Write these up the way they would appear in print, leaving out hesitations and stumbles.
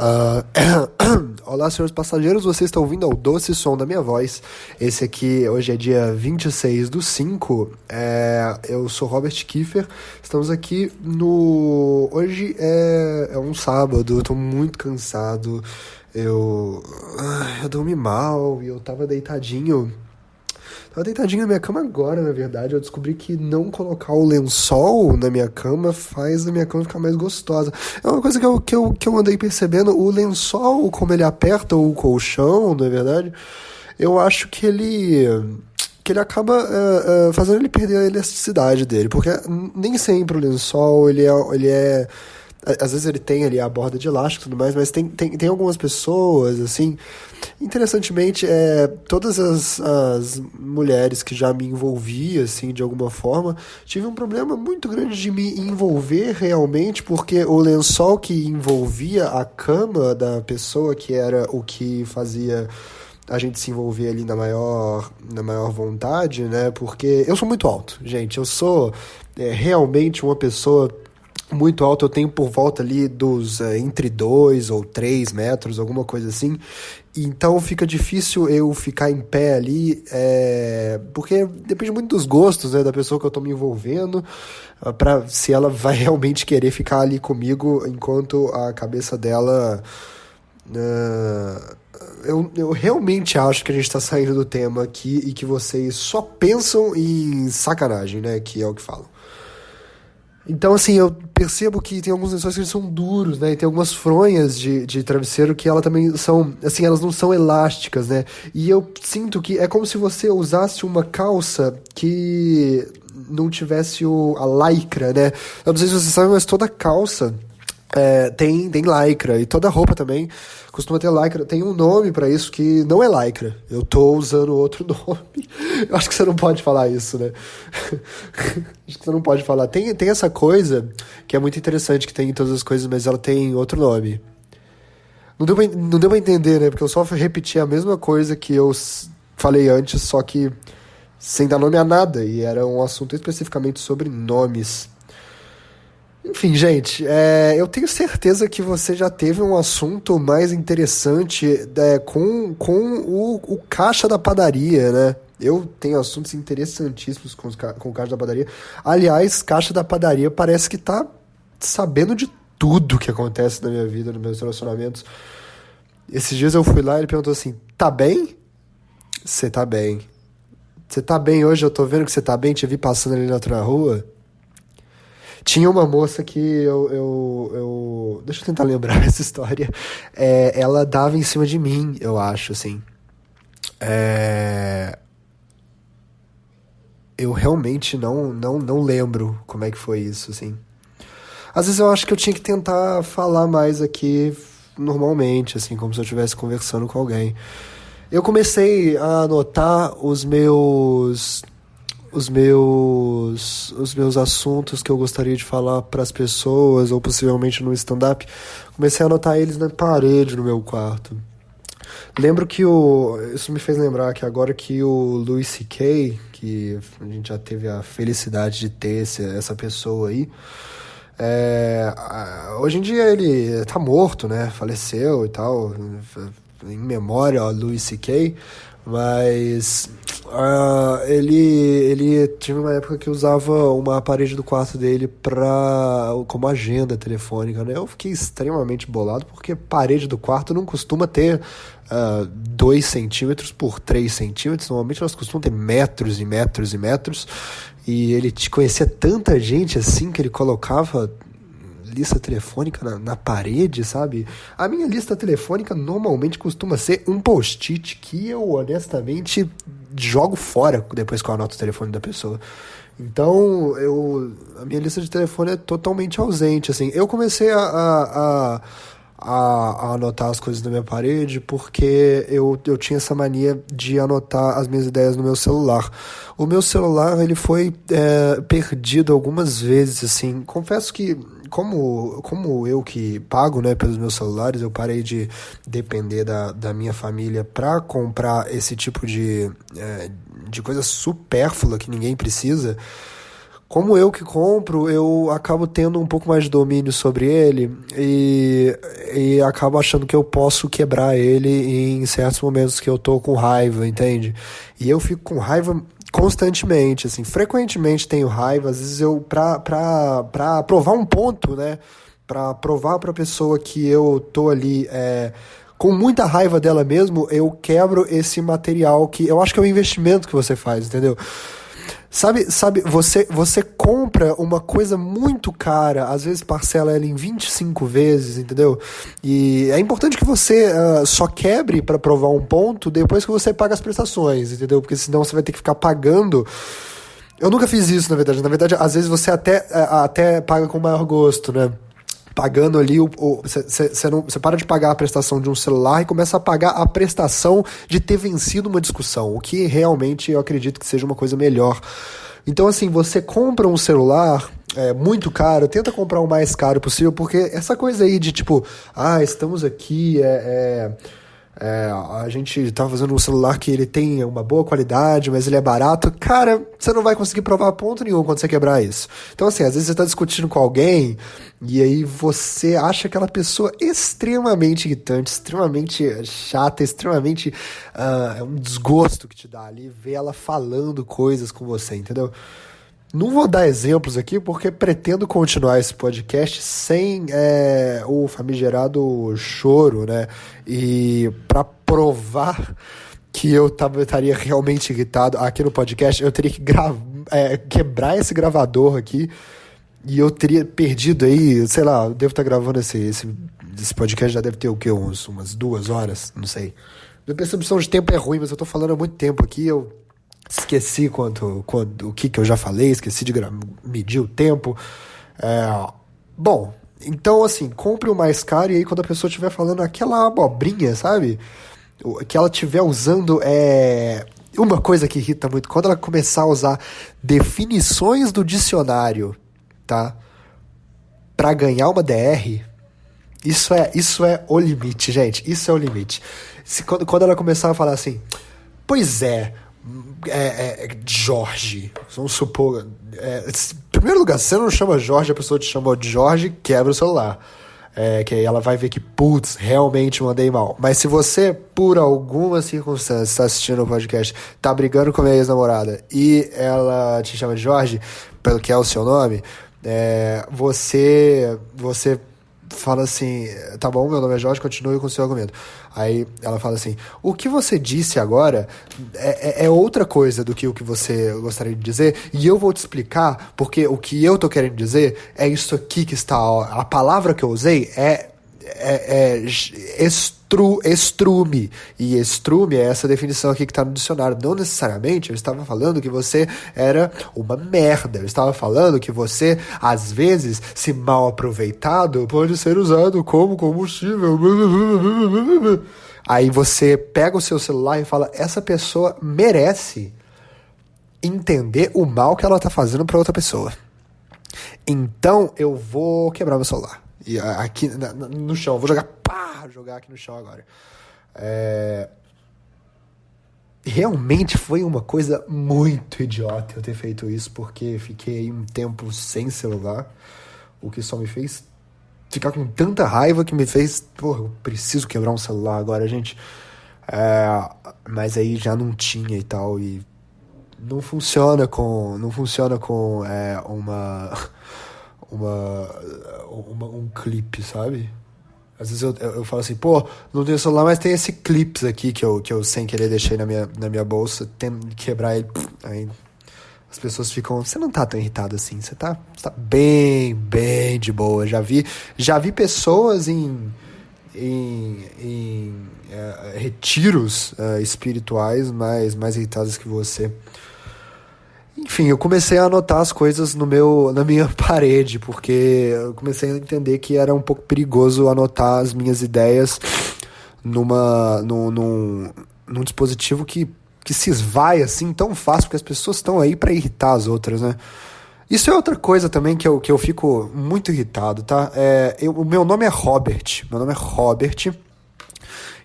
Ah, Olá, senhores passageiros, você está ouvindo ao doce som da minha voz. Esse aqui, hoje é dia 26/5. Eu sou Robert Kiefer. Estamos aqui no... Hoje é um sábado, eu tô muito cansado. Eu dormi mal e eu tava deitadinho. Tava deitadinho na minha cama agora, na verdade. Eu descobri que não colocar o lençol na minha cama faz a minha cama ficar mais gostosa. É uma coisa que eu andei percebendo. O lençol, como ele aperta o colchão, na verdade, eu acho que ele acaba fazendo ele perder a elasticidade dele. Porque nem sempre o lençol, ele é às vezes ele tem ali a borda de elástico e tudo mais, mas tem algumas pessoas, assim... Interessantemente, todas as mulheres que já me envolvi, assim, de alguma forma, tive um problema muito grande de me envolver realmente, porque o lençol que envolvia a cama da pessoa, que era o que fazia a gente se envolver ali na maior vontade, né? Porque eu sou muito alto, gente. Eu sou realmente uma pessoa muito alto. Eu tenho por volta ali dos entre 2 ou 3 metros, alguma coisa assim. Então fica difícil eu ficar em pé ali, porque depende muito dos gostos, né, da pessoa que eu tô me envolvendo, se ela vai realmente querer ficar ali comigo enquanto a cabeça dela... Eu realmente acho que a gente tá saindo do tema aqui e que vocês só pensam em sacanagem, né, que é o que falam. Então, assim, eu percebo que tem alguns lençóis que eles são duros, né? E tem algumas fronhas de travesseiro que elas também são, assim, elas não são elásticas, né? E eu sinto que é como se você usasse uma calça que não tivesse a lycra, né? Eu não sei se você sabe, mas toda calça tem lycra. E toda roupa também costuma ter lycra. Tem um nome pra isso que não é lycra. Eu tô usando outro nome. Eu acho que você não pode falar isso, né? Acho que você não pode falar. Tem essa coisa que é muito interessante, que tem em todas as coisas, mas ela tem outro nome. Não deu pra entender, né? Porque eu só repeti a mesma coisa que eu falei antes, só que sem dar nome a nada. E era um assunto especificamente sobre nomes. Enfim, gente, eu tenho certeza que você já teve um assunto mais interessante com o caixa da padaria, né? Eu tenho assuntos interessantíssimos com o caixa da padaria. Aliás, caixa da padaria parece que tá sabendo de tudo que acontece na minha vida, nos meus relacionamentos. Esses dias eu fui lá e ele perguntou assim: tá bem? Você tá bem. Você tá bem hoje? Eu tô vendo que você tá bem, te vi passando ali na rua. Tinha uma moça que deixa eu tentar lembrar essa história. Ela dava em cima de mim, eu acho, assim. Eu realmente não lembro como é que foi isso, assim. Às vezes eu acho que eu tinha que tentar falar mais aqui normalmente, assim, como se eu estivesse conversando com alguém. Eu comecei a anotar os meus assuntos que eu gostaria de falar para as pessoas, ou possivelmente no stand-up. Comecei a anotar eles na parede no meu quarto. Lembro que isso me fez lembrar que agora que o Louis C.K., que a gente já teve a felicidade de ter essa pessoa aí, hoje em dia ele tá morto, né? Faleceu e tal, em memória ao Louis C.K., mas ele tinha uma época que usava uma parede do quarto dele como agenda telefônica, né? Eu fiquei extremamente bolado, porque parede do quarto não costuma ter 2 centímetros por 3 centímetros. Normalmente elas costumam ter metros e metros e metros. E ele conhecia tanta gente assim que ele colocava lista telefônica na parede, sabe? A minha lista telefônica normalmente costuma ser um post-it que eu honestamente jogo fora depois que eu anoto o telefone da pessoa. Então, a minha lista de telefone é totalmente ausente, assim. Eu comecei a anotar as coisas na minha parede porque eu tinha essa mania de anotar as minhas ideias no meu celular. O meu celular, ele foi perdido algumas vezes, assim. Confesso que como eu que pago, né, pelos meus celulares, eu parei de depender da minha família para comprar esse tipo de coisa supérflua que ninguém precisa. Como eu que compro, eu acabo tendo um pouco mais de domínio sobre ele, e e acabo achando que eu posso quebrar ele em certos momentos que eu tô com raiva, entende? E eu fico com raiva constantemente, assim, frequentemente tenho raiva, às vezes eu, pra provar um ponto, né, pra provar pra pessoa que eu tô ali, com muita raiva dela mesmo, eu quebro esse material que eu acho que é um investimento que você faz, entendeu? Sabe, você compra uma coisa muito cara, às vezes parcela ela em 25 vezes, entendeu? E é importante que você só quebre para provar um ponto depois que você paga as prestações, entendeu? Porque senão você vai ter que ficar pagando. Eu nunca fiz isso, na verdade. Na verdade, às vezes você até paga com maior gosto, né? Pagando ali, você para de pagar a prestação de um celular e começa a pagar a prestação de ter vencido uma discussão, o que realmente eu acredito que seja uma coisa melhor. Então, assim, você compra um celular muito caro, tenta comprar o mais caro possível, porque essa coisa aí de tipo, estamos aqui, a gente tá fazendo um celular que ele tem uma boa qualidade, mas ele é barato. Cara, você não vai conseguir provar ponto nenhum quando você quebrar isso. Então, assim, às vezes você tá discutindo com alguém e aí você acha aquela pessoa extremamente irritante, extremamente chata, extremamente é um desgosto que te dá ali ver ela falando coisas com você, entendeu? Não vou dar exemplos aqui porque pretendo continuar esse podcast sem o famigerado choro, né? E para provar que eu estaria realmente irritado aqui no podcast, eu teria que quebrar esse gravador aqui e eu teria perdido aí, sei lá, eu devo estar gravando esse podcast, já deve ter o quê? Umas 2 horas, não sei. Minha percepção de tempo é ruim, mas eu tô falando há muito tempo aqui, eu esqueci o que eu já falei, esqueci de medir o tempo. Bom, então assim, compre o mais caro e aí quando a pessoa estiver falando aquela abobrinha, sabe? Que ela estiver usando uma coisa que irrita muito, quando ela começar a usar definições do dicionário, tá? Pra ganhar uma DR, isso é o limite, gente. Isso é o limite. Quando ela começar a falar assim, pois Jorge, vamos supor. Em primeiro lugar, se você não chama Jorge, a pessoa te chama de Jorge, quebra o celular. Que aí ela vai ver que, putz, realmente mandei mal. Mas se você, por alguma circunstância, está assistindo o podcast, tá brigando com a minha ex-namorada e ela te chama de Jorge, pelo que é o seu nome, você fala assim, tá bom, meu nome é Jorge, continue com o seu argumento. Aí ela fala assim, o que você disse agora é outra coisa do que o que você gostaria de dizer, e eu vou te explicar, porque o que eu tô querendo dizer é isso aqui que está, a palavra que eu usei estrume, e estrume é essa definição aqui que está no dicionário. Não necessariamente eu estava falando que você era uma merda, eu estava falando que você, às vezes, se mal aproveitado, pode ser usado como combustível. Aí você pega o seu celular e fala, essa pessoa merece entender o mal que ela está fazendo para outra pessoa, então eu vou quebrar meu celular. E aqui no chão, eu vou jogar aqui no chão agora. Realmente foi uma coisa muito idiota eu ter feito isso, porque fiquei um tempo sem celular, o que só me fez ficar com tanta raiva que me fez, eu preciso quebrar um celular agora, gente. Mas aí já não tinha e tal, e não funciona com um clipe, sabe? Às vezes eu falo assim, não tenho celular, mas tem esse clips aqui que eu sem querer deixei na minha bolsa, tendo que quebrar ele, aí as pessoas ficam, você não tá tão irritado assim, você tá bem, bem de boa. Já vi pessoas em retiros espirituais mais irritadas que você. Enfim, eu comecei a anotar as coisas na minha parede, porque eu comecei a entender que era um pouco perigoso anotar as minhas ideias num dispositivo que se esvai assim tão fácil, porque as pessoas estão aí para irritar as outras, né? Isso é outra coisa também que eu fico muito irritado, tá? O meu nome é Robert,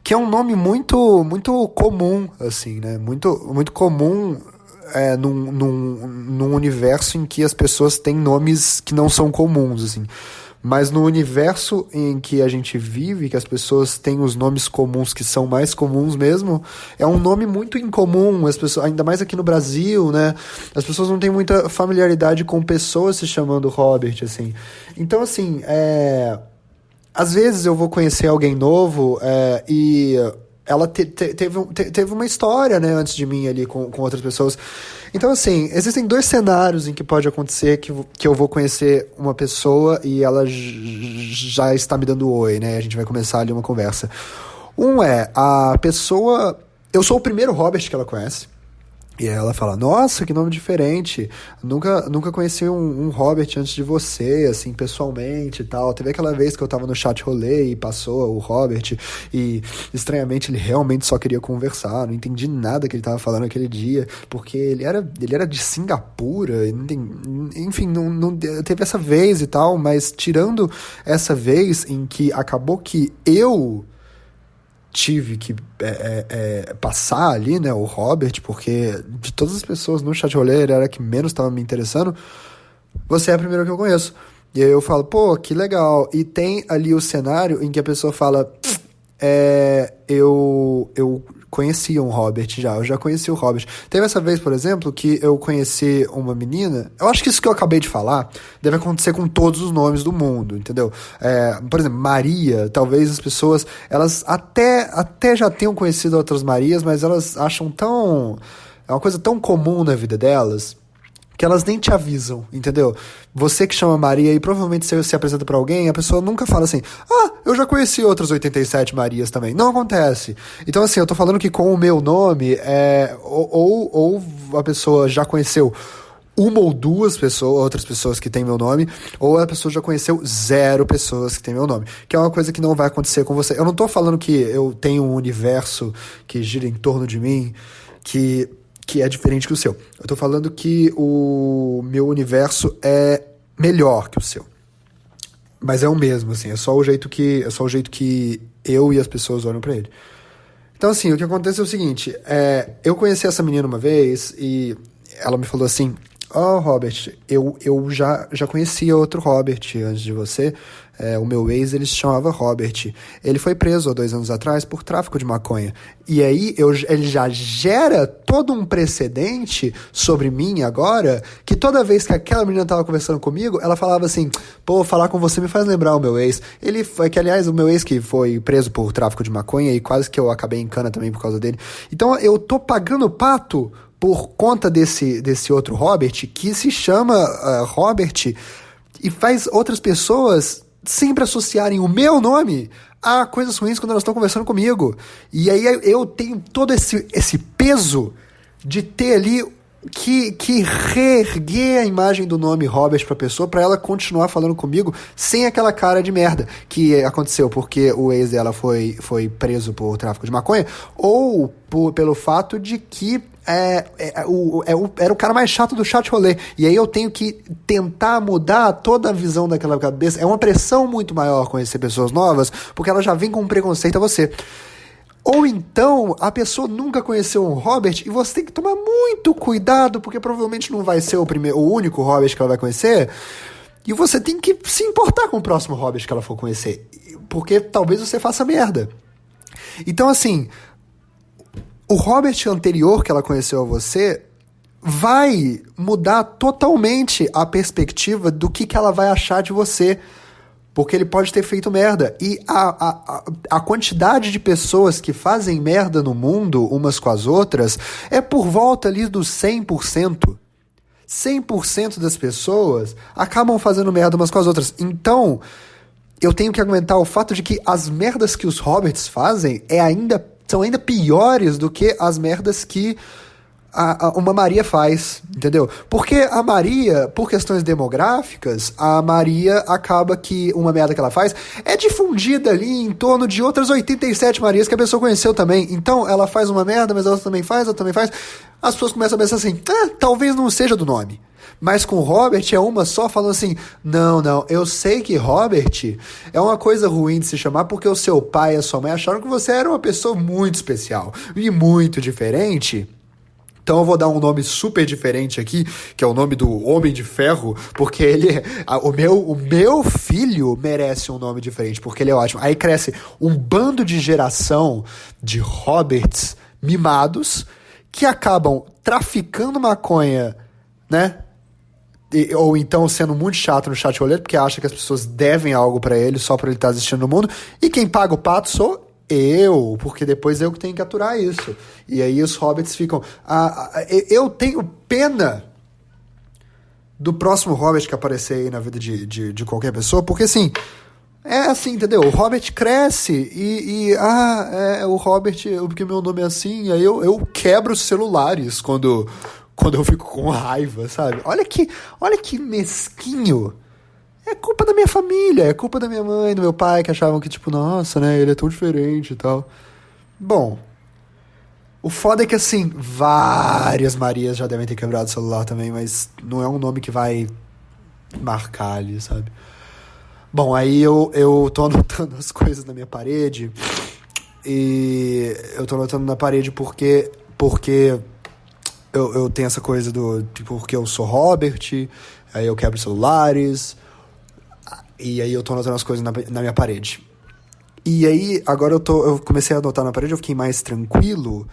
que é um nome muito, muito comum, assim, né? Muito, muito comum num universo em que as pessoas têm nomes que não são comuns, assim. Mas no universo em que a gente vive, que as pessoas têm os nomes comuns que são mais comuns mesmo, é um nome muito incomum, as pessoas, ainda mais aqui no Brasil, né? As pessoas não têm muita familiaridade com pessoas se chamando Robert, assim. Então, assim, às vezes eu vou conhecer alguém novo e ela teve uma história, né, antes de mim ali com outras pessoas. Então, assim, existem dois cenários em que pode acontecer que eu vou conhecer uma pessoa e ela já está me dando oi, né? A gente vai começar ali uma conversa. Um é a pessoa... Eu sou o primeiro Robert que ela conhece. E ela fala, nossa, que nome diferente, nunca conheci um Robert antes de você, assim, pessoalmente e tal. Teve aquela vez que eu tava no chat rolê e passou o Robert e, estranhamente, ele realmente só queria conversar, não entendi nada que ele tava falando aquele dia, porque ele era de Singapura, enfim, não teve essa vez e tal, mas tirando essa vez em que acabou que eu tive que passar ali, né, o Robert, porque de todas as pessoas no chat rolê ele era a que menos estava me interessando, você é a primeira que eu conheço. E aí eu falo, pô, que legal. E tem ali o cenário em que a pessoa fala, eu conhecia um Robert eu já conheci o Robert. Teve essa vez, por exemplo, que eu conheci uma menina, eu acho que isso que eu acabei de falar deve acontecer com todos os nomes do mundo, entendeu? Por exemplo, Maria, talvez as pessoas, elas até já tenham conhecido outras Marias, mas elas acham é uma coisa tão comum na vida delas, que elas nem te avisam, entendeu? Você que chama Maria e provavelmente você se apresenta pra alguém, a pessoa nunca fala assim, eu já conheci outras 87 Marias também. Não acontece. Então, assim, eu tô falando que com o meu nome, ou a pessoa já conheceu uma ou duas pessoas, outras pessoas que têm meu nome, ou a pessoa já conheceu 0 pessoas que têm meu nome, que é uma coisa que não vai acontecer com você. Eu não tô falando que eu tenho um universo que gira em torno de mim, que é diferente que o seu. Eu tô falando que o meu universo é melhor que o seu. Mas é o mesmo, assim, é só o jeito que eu e as pessoas olham pra ele. Então, assim, o que acontece é o seguinte, eu conheci essa menina uma vez e ela me falou assim, Robert, eu já conhecia outro Robert antes de você, o meu ex, ele se chamava Robert, ele foi preso há 2 anos atrás por tráfico de maconha, e aí ele já gera todo um precedente sobre mim agora, que toda vez que aquela menina tava conversando comigo, ela falava assim, pô, falar com você me faz lembrar o meu ex, aliás, o meu ex que foi preso por tráfico de maconha, e quase que eu acabei em cana também por causa dele, então eu tô pagando pato por conta desse outro Robert, que se chama Robert, e faz outras pessoas sempre associarem o meu nome a coisas ruins quando elas estão conversando comigo. E aí eu tenho todo esse peso de ter ali que reerguer a imagem do nome Robert pra pessoa, pra ela continuar falando comigo sem aquela cara de merda que aconteceu porque o ex dela foi preso por tráfico de maconha, ou pelo fato de que era o cara mais chato do chat rolê, e aí eu tenho que tentar mudar toda a visão daquela cabeça. É uma pressão muito maior conhecer pessoas novas, porque ela já vem com um preconceito a você. Ou então, a pessoa nunca conheceu um Robert e você tem que tomar muito cuidado, porque provavelmente não vai ser o único Robert que ela vai conhecer, e você tem que se importar com o próximo Robert que ela for conhecer, porque talvez você faça merda. Então, assim, o Robert anterior que ela conheceu a você vai mudar totalmente a perspectiva do que ela vai achar de você, porque ele pode ter feito merda. E a quantidade de pessoas que fazem merda no mundo umas com as outras é por volta ali dos 100%. 100% das pessoas acabam fazendo merda umas com as outras. Então, eu tenho que argumentar o fato de que as merdas que os Roberts fazem são ainda piores do que as merdas que uma Maria faz, entendeu? Porque a Maria, por questões demográficas, a Maria acaba que uma merda que ela faz é difundida ali em torno de outras 87 Marias que a pessoa conheceu também. Então, ela faz uma merda, mas ela também faz. As pessoas começam a pensar assim, talvez não seja do nome. Mas com Robert é uma só falando assim, não, eu sei que Robert é uma coisa ruim de se chamar porque o seu pai e a sua mãe acharam que você era uma pessoa muito especial e muito diferente, Então eu vou dar um nome super diferente aqui, que é o nome do Homem de Ferro, porque o meu filho merece um nome diferente, porque ele é ótimo. Aí cresce um bando de geração de Roberts mimados que acabam traficando maconha, né? Ou então sendo muito chato no chat rolê, porque acha que as pessoas devem algo pra ele só pra ele estar existindo no mundo. E quem paga o pato sou eu, porque depois eu que tenho que aturar isso. E aí os hobbits ficam... eu tenho pena do próximo hobbit que aparecer aí na vida de qualquer pessoa, porque assim... É assim, entendeu? O hobbit cresce o hobbit, porque meu nome é assim, aí eu quebro os celulares quando eu fico com raiva, sabe? Olha que mesquinho. É culpa da minha família, é culpa da minha mãe, do meu pai, que achavam que, tipo, nossa, né, ele é tão diferente e tal. Bom, o foda é que, assim, várias Marias já devem ter quebrado o celular também, mas não é um nome que vai marcar ali, sabe? Bom, aí eu tô anotando as coisas na minha parede, e eu tô anotando na parede porque eu tenho essa coisa do, tipo, porque eu sou Robert, aí eu quebro celulares... E aí eu tô anotando as coisas na minha parede. E aí, agora eu comecei a anotar na parede, eu fiquei mais tranquilo,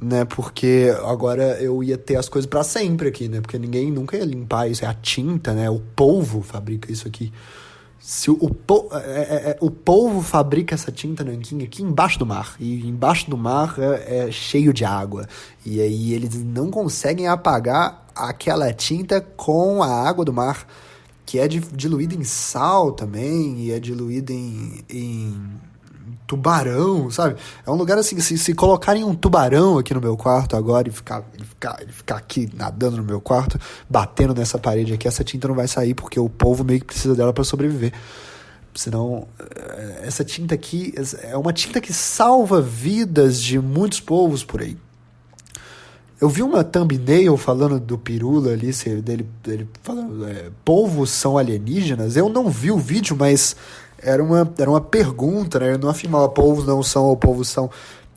né? Porque agora eu ia ter as coisas pra sempre aqui, né? Porque ninguém nunca ia limpar isso, é a tinta, né? O polvo fabrica isso aqui. Se o polvo fabrica essa tinta nanquim aqui embaixo do mar. E embaixo do mar é cheio de água. E aí eles não conseguem apagar aquela tinta com a água do mar, que é diluída em sal também, e é diluída em tubarão, sabe? É um lugar assim, se colocarem um tubarão aqui no meu quarto agora e ele ficar aqui nadando no meu quarto, batendo nessa parede aqui, essa tinta não vai sair, porque o povo meio que precisa dela para sobreviver. Senão, essa tinta aqui é uma tinta que salva vidas de muitos povos por aí. Eu vi uma thumbnail falando do Pirula ali, dele falando, povos são alienígenas. Eu não vi o vídeo, mas era uma pergunta, né? Eu não afirmava povos não são ou povos são.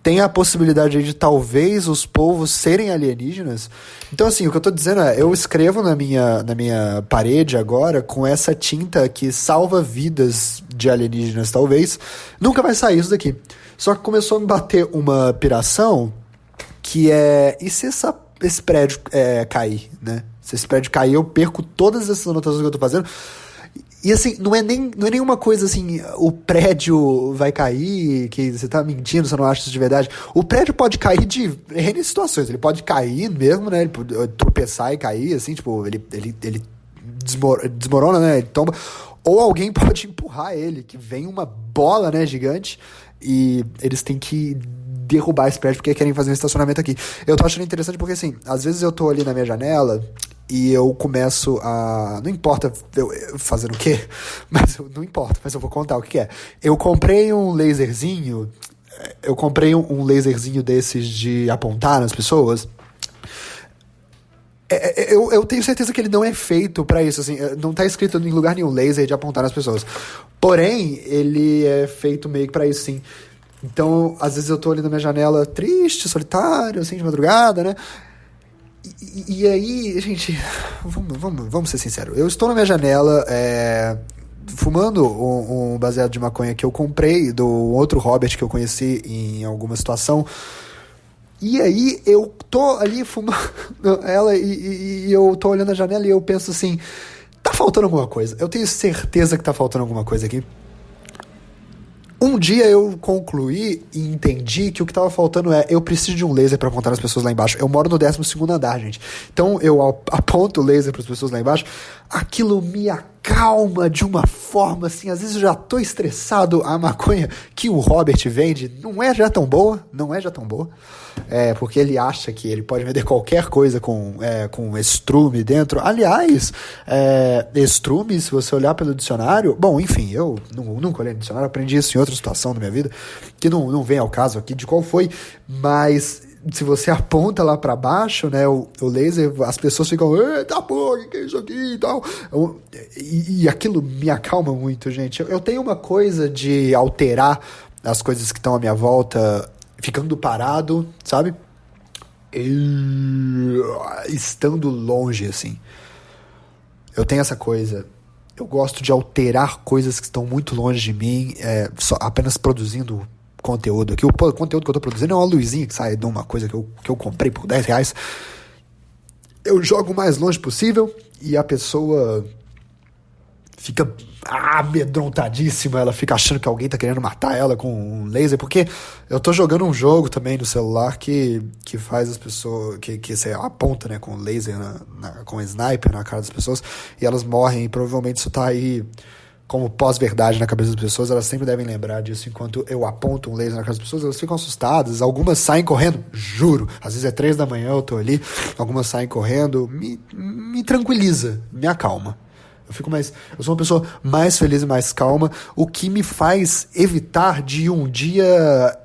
Tem a possibilidade aí de talvez os povos serem alienígenas. Então, assim, o que eu tô dizendo é, eu escrevo na minha parede agora com essa tinta que salva vidas de alienígenas, talvez. Nunca vai sair isso daqui. Só que começou a me bater uma piração, que é, e se esse prédio cair, né? Se esse prédio cair, eu perco todas essas anotações que eu tô fazendo. E assim, não é nenhuma coisa assim, o prédio vai cair, que você tá mentindo, você não acha isso de verdade. O prédio pode cair de N situações, ele pode cair mesmo, né? Ele pode tropeçar e cair, assim, tipo, ele desmorona, né? Ele tomba. Ou alguém pode empurrar ele, que vem uma bola, né, gigante, e eles têm que derrubar esse prédio porque querem fazer um estacionamento aqui. Eu tô achando interessante porque, assim, às vezes eu tô ali na minha janela e eu começo a... Não importa eu fazendo o quê, não importa, mas eu vou contar o que é. Eu comprei um laserzinho desses de apontar nas pessoas. Eu tenho certeza que ele não é feito pra isso, assim, não tá escrito em lugar nenhum laser de apontar nas pessoas. Porém, ele é feito meio que pra isso, sim. Então, às vezes eu tô ali na minha janela triste, solitário, assim, de madrugada, né? E aí, gente, vamos ser sinceros. Eu estou na minha janela, fumando um baseado de maconha que eu comprei do outro Robert que eu conheci em alguma situação. E aí, eu tô ali fumando ela e eu tô olhando a janela e eu penso assim, tá faltando alguma coisa. Eu tenho certeza que tá faltando alguma coisa aqui. Um dia eu concluí e entendi que o que tava faltando eu preciso de um laser pra apontar as pessoas lá embaixo. Eu moro no 12º andar, gente. Então eu aponto o laser pras pessoas lá embaixo. Aquilo me acalma de uma forma assim. Às vezes eu já tô estressado. A maconha que o Robert vende não é já tão boa. Porque ele acha que ele pode vender qualquer coisa com estrume dentro. Aliás, estrume, se você olhar pelo dicionário... Bom, enfim, eu nunca olhei no dicionário, aprendi isso em outra situação da minha vida, que não vem ao caso aqui de qual foi, mas se você aponta lá pra baixo, né, o laser, as pessoas ficam, eita porra, que é isso aqui e tal. E aquilo me acalma muito, gente. Eu tenho uma coisa de alterar as coisas que estão à minha volta ficando parado, sabe? estando longe, assim. Eu tenho essa coisa. Eu gosto de alterar coisas que estão muito longe de mim, só apenas produzindo conteúdo aqui. O conteúdo que eu tô produzindo é uma luzinha que sai de uma coisa que eu comprei por R$ 10. Eu jogo o mais longe possível e a pessoa fica amedrontadíssima, ela fica achando que alguém tá querendo matar ela com um laser, porque eu tô jogando um jogo também no celular que faz as pessoas, que você aponta, né, com laser, com sniper na cara das pessoas, e elas morrem, e provavelmente isso tá aí como pós-verdade na cabeça das pessoas, elas sempre devem lembrar disso. Enquanto eu aponto um laser na cara das pessoas, elas ficam assustadas, algumas saem correndo, juro, às vezes é 3 da manhã, eu tô ali, algumas saem correndo, me tranquiliza, me acalma. Eu sou uma pessoa mais feliz e mais calma, o que me faz evitar de um dia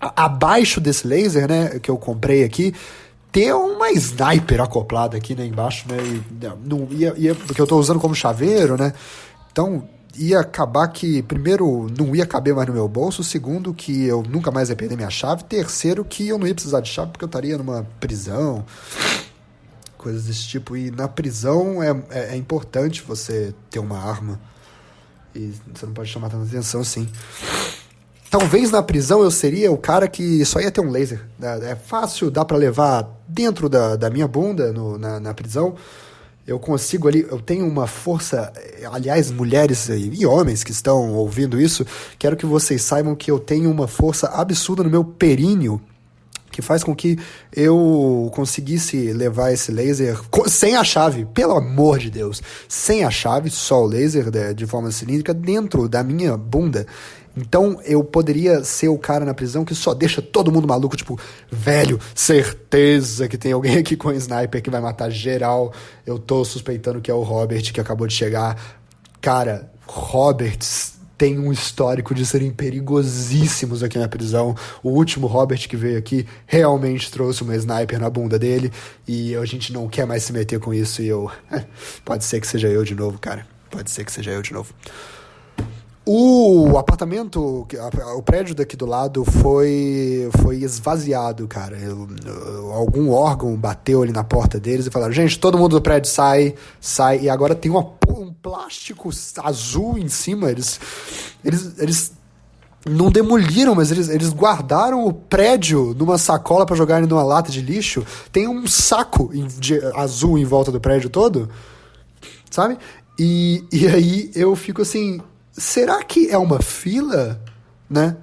abaixo desse laser, né, que eu comprei aqui, ter uma sniper acoplada aqui, né, embaixo, né, porque eu tô usando como chaveiro, né, então ia acabar que, primeiro, não ia caber mais no meu bolso, segundo, que eu nunca mais ia perder minha chave, terceiro, que eu não ia precisar de chave porque eu estaria numa prisão, coisas desse tipo. E na prisão é importante você ter uma arma. E você não pode chamar tanta atenção assim. Talvez na prisão eu seria o cara que só ia ter um laser. É fácil, dá pra levar dentro da minha bunda na prisão. Eu consigo ali, eu tenho uma força. Aliás, mulheres e homens que estão ouvindo isso, quero que vocês saibam que eu tenho uma força absurda no meu períneo, que faz com que eu conseguisse levar esse laser sem a chave, pelo amor de Deus, sem a chave, só o laser de forma cilíndrica dentro da minha bunda. Então eu poderia ser o cara na prisão que só deixa todo mundo maluco, tipo, velho, certeza que tem alguém aqui com um sniper que vai matar geral. Eu tô suspeitando que é o Robert que acabou de chegar. Cara, Roberts tem um histórico de serem perigosíssimos aqui na prisão. O último Robert que veio aqui realmente trouxe uma sniper na bunda dele e a gente não quer mais se meter com isso e pode ser que seja eu de novo, cara. Pode ser que seja eu de novo. O apartamento, o prédio daqui do lado foi esvaziado, cara. Algum órgão bateu ali na porta deles e falaram, gente, todo mundo do prédio sai, e agora tem um plástico azul em cima. Eles não demoliram, mas eles guardaram o prédio numa sacola pra jogarem numa lata de lixo. Tem um saco azul em volta do prédio todo, sabe? E aí eu fico assim, será que é uma fila, né?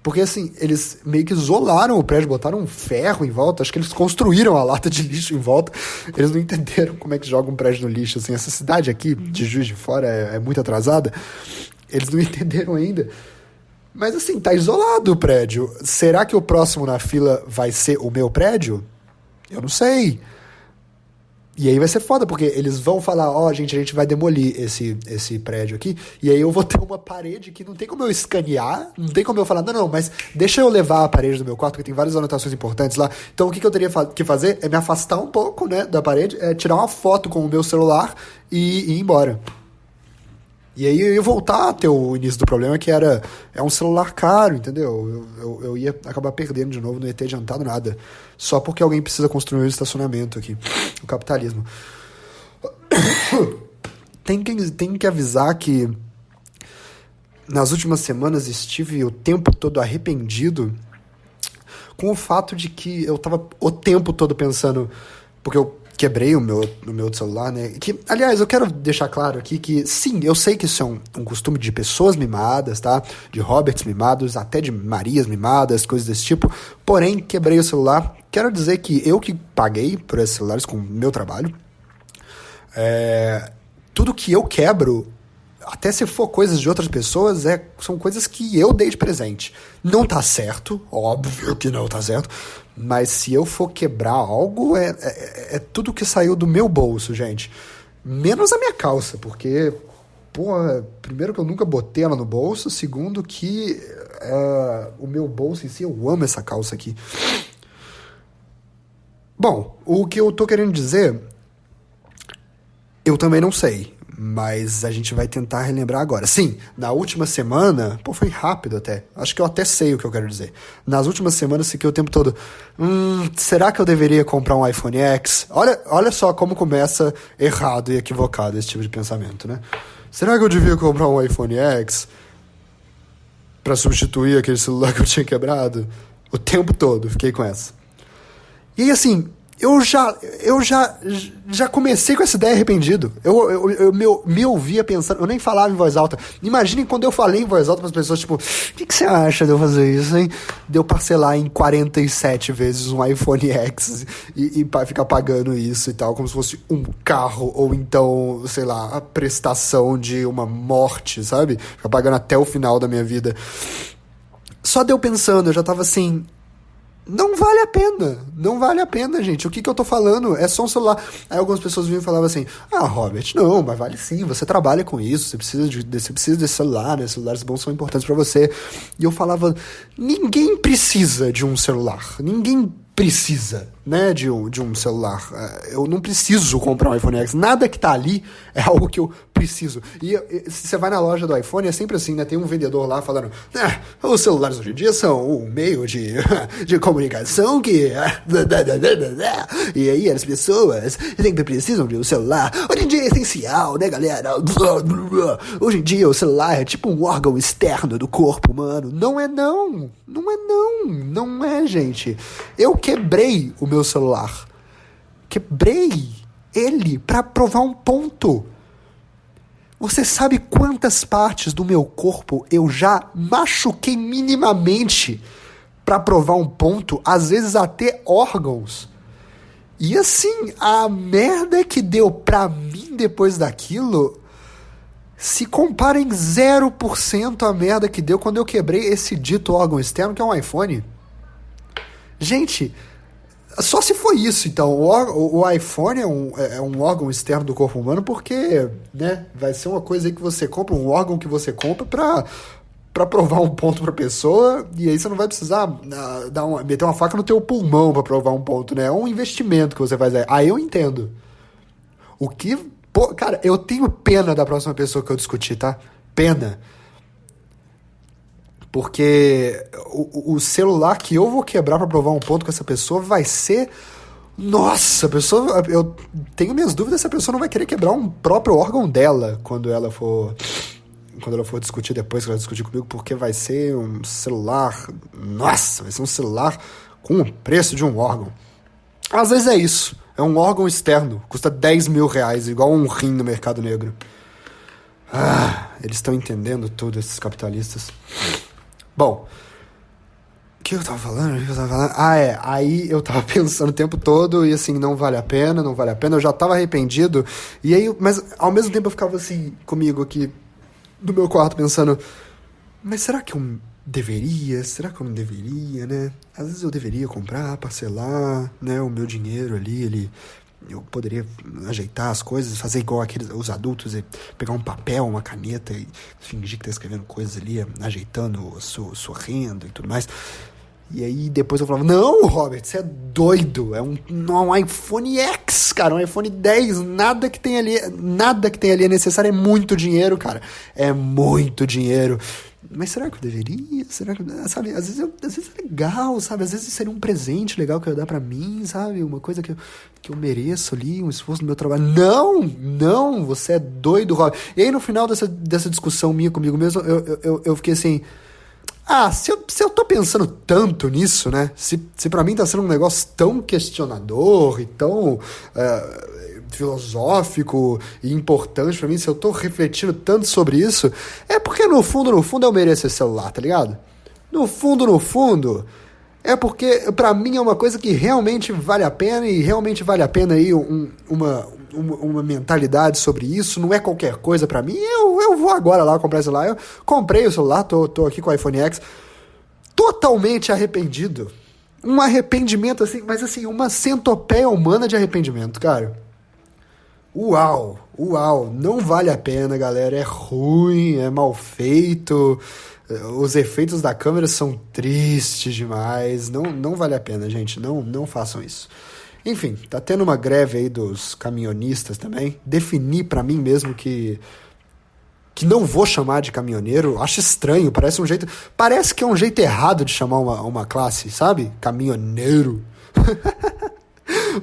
Porque, assim, eles meio que isolaram o prédio, botaram um ferro em volta, acho que eles construíram a lata de lixo em volta, eles não entenderam como é que joga um prédio no lixo, assim, essa cidade aqui, de Juiz de Fora, é muito atrasada, eles não entenderam ainda. Mas, assim, tá isolado o prédio. Será que o próximo na fila vai ser o meu prédio? Eu não sei. E aí vai ser foda, porque eles vão falar, gente, a gente vai demolir esse prédio aqui, e aí eu vou ter uma parede que não tem como eu escanear, não tem como eu falar, não, mas deixa eu levar a parede do meu quarto, porque tem várias anotações importantes lá. Então o que eu teria que fazer é me afastar um pouco, né, da parede, tirar uma foto com o meu celular e ir embora. E aí eu ia voltar a ter o início do problema, que é um celular caro, entendeu? Eu ia acabar perdendo de novo, não ia ter adiantado nada. Só porque alguém precisa construir um estacionamento aqui. O capitalismo. Tem que avisar que nas últimas semanas estive o tempo todo arrependido com o fato de que eu tava o tempo todo pensando, porque eu quebrei o meu outro celular, né? Que, aliás, eu quero deixar claro aqui que, sim, eu sei que isso é um costume de pessoas mimadas, tá? De Roberts mimados, até de Marias mimadas, coisas desse tipo. Porém, quebrei o celular. Quero dizer que eu que paguei por esses celulares com o meu trabalho, tudo que eu quebro, até se for coisas de outras pessoas, são coisas que eu dei de presente. Não tá certo, óbvio que não tá certo, mas se eu for quebrar algo, é tudo que saiu do meu bolso, gente. Menos a minha calça, porque, primeiro que eu nunca botei ela no bolso, segundo que o meu bolso em si, eu amo essa calça aqui. Bom, o que eu tô querendo dizer, eu também não sei. mas a gente vai tentar relembrar agora. Sim, na última semana, foi rápido até, acho que eu até sei o que eu quero dizer. Nas últimas semanas fiquei o tempo todo, será que eu deveria comprar um iPhone X? Olha só como começa errado e equivocado esse tipo de pensamento, né? Será que eu devia comprar um iPhone X pra substituir aquele celular que eu tinha quebrado? O tempo todo fiquei com essa. E aí, assim, eu já comecei com essa ideia arrependido. Eu me ouvia pensando, eu nem falava em voz alta. Imaginem quando eu falei em voz alta para as pessoas, tipo, o que você acha de eu fazer isso, hein? De eu parcelar em 47 vezes um iPhone X e ficar pagando isso e tal, como se fosse um carro, ou então, sei lá, a prestação de uma morte, sabe? Ficar pagando até o final da minha vida. Só de eu pensando, eu já tava assim... Não vale a pena, gente. O que eu tô falando? É só um celular. Aí algumas pessoas vinham e falavam assim, Robert, não, mas vale sim, você trabalha com isso, você precisa desse celular, né? Celulares bons são importantes pra você. E eu falava, ninguém precisa de um celular. Ninguém precisa, né, de um celular. Eu não preciso comprar um iPhone X. Nada que tá ali é algo que eu preciso. E se você vai na loja do iPhone, é sempre assim, né? Tem um vendedor lá falando, os celulares hoje em dia são um meio de comunicação que... E aí as pessoas sempre precisam de um celular. Hoje em dia é essencial, né, galera? Hoje em dia o celular é tipo um órgão externo do corpo humano. Não é não. Não é, gente. Eu quebrei o meu celular. Quebrei ele pra provar um ponto. Você sabe quantas partes do meu corpo eu já machuquei minimamente pra provar um ponto? Às vezes até órgãos. E assim, a merda que deu pra mim depois daquilo se compara em 0% a merda que deu quando eu quebrei esse dito órgão externo, que é um iPhone. Gente, só se foi isso, então. O iPhone é um órgão externo do corpo humano porque, né, vai ser uma coisa aí que você compra, um órgão que você compra pra provar um ponto pra pessoa, e aí você não vai precisar meter uma faca no teu pulmão pra provar um ponto, né? É um investimento que você faz aí. Aí eu entendo. O que... cara, eu tenho pena da próxima pessoa que eu discutir, tá? Pena. Porque o celular que eu vou quebrar pra provar um ponto com essa pessoa vai ser... Nossa, a pessoa... Eu tenho minhas dúvidas se a pessoa não vai querer quebrar um próprio órgão dela quando ela for discutir depois, que ela discutir comigo, porque vai ser um celular... Nossa, vai ser um celular com o preço de um órgão. Às vezes é isso. É um órgão externo. Custa 10 mil reais, igual um rim no mercado negro. Eles estão entendendo tudo, esses capitalistas. Bom, o que eu tava falando? Aí eu tava pensando o tempo todo e assim, não vale a pena. Eu já tava arrependido. E aí, mas ao mesmo tempo eu ficava assim, comigo aqui, do meu quarto, pensando, mas será que eu deveria? Será que eu não deveria, né? Às vezes eu deveria comprar, parcelar, né? O meu dinheiro ali, eu poderia ajeitar as coisas, fazer igual os adultos, pegar um papel, uma caneta e fingir que tá escrevendo coisas ali, ajeitando sua renda e tudo mais. E aí depois eu falava, não, Robert, você é doido, é um iPhone X, cara, um iPhone 10, nada que tem ali é necessário, é muito dinheiro, cara, é muito dinheiro. Mas será que eu deveria? Será que, sabe, às vezes é legal, sabe, às vezes seria um presente legal que eu ia dar pra mim, sabe, uma coisa que eu mereço ali, um esforço do meu trabalho. Não, você é doido, Robert. E aí no final dessa discussão minha comigo mesmo, eu fiquei assim... se eu tô pensando tanto nisso, né? Se pra mim tá sendo um negócio tão questionador e tão filosófico e importante pra mim, se eu tô refletindo tanto sobre isso, é porque no fundo eu mereço esse celular, tá ligado? No fundo, é porque pra mim é uma coisa que realmente vale a pena, e realmente vale a pena aí uma mentalidade sobre isso, não é qualquer coisa pra mim. Eu vou agora lá comprar esse celular. Eu comprei o celular, tô aqui com o iPhone X, totalmente arrependido. Um arrependimento assim, mas assim, uma centopeia humana de arrependimento, cara. Uau, não vale a pena, galera, é ruim, é mal feito, os efeitos da câmera são tristes demais, não vale a pena, gente, não façam isso. Enfim, tá tendo uma greve aí dos caminhonistas também. Defini pra mim mesmo que não vou chamar de caminhoneiro. Acho estranho, parece que é um jeito errado de chamar uma classe, sabe? Caminhoneiro.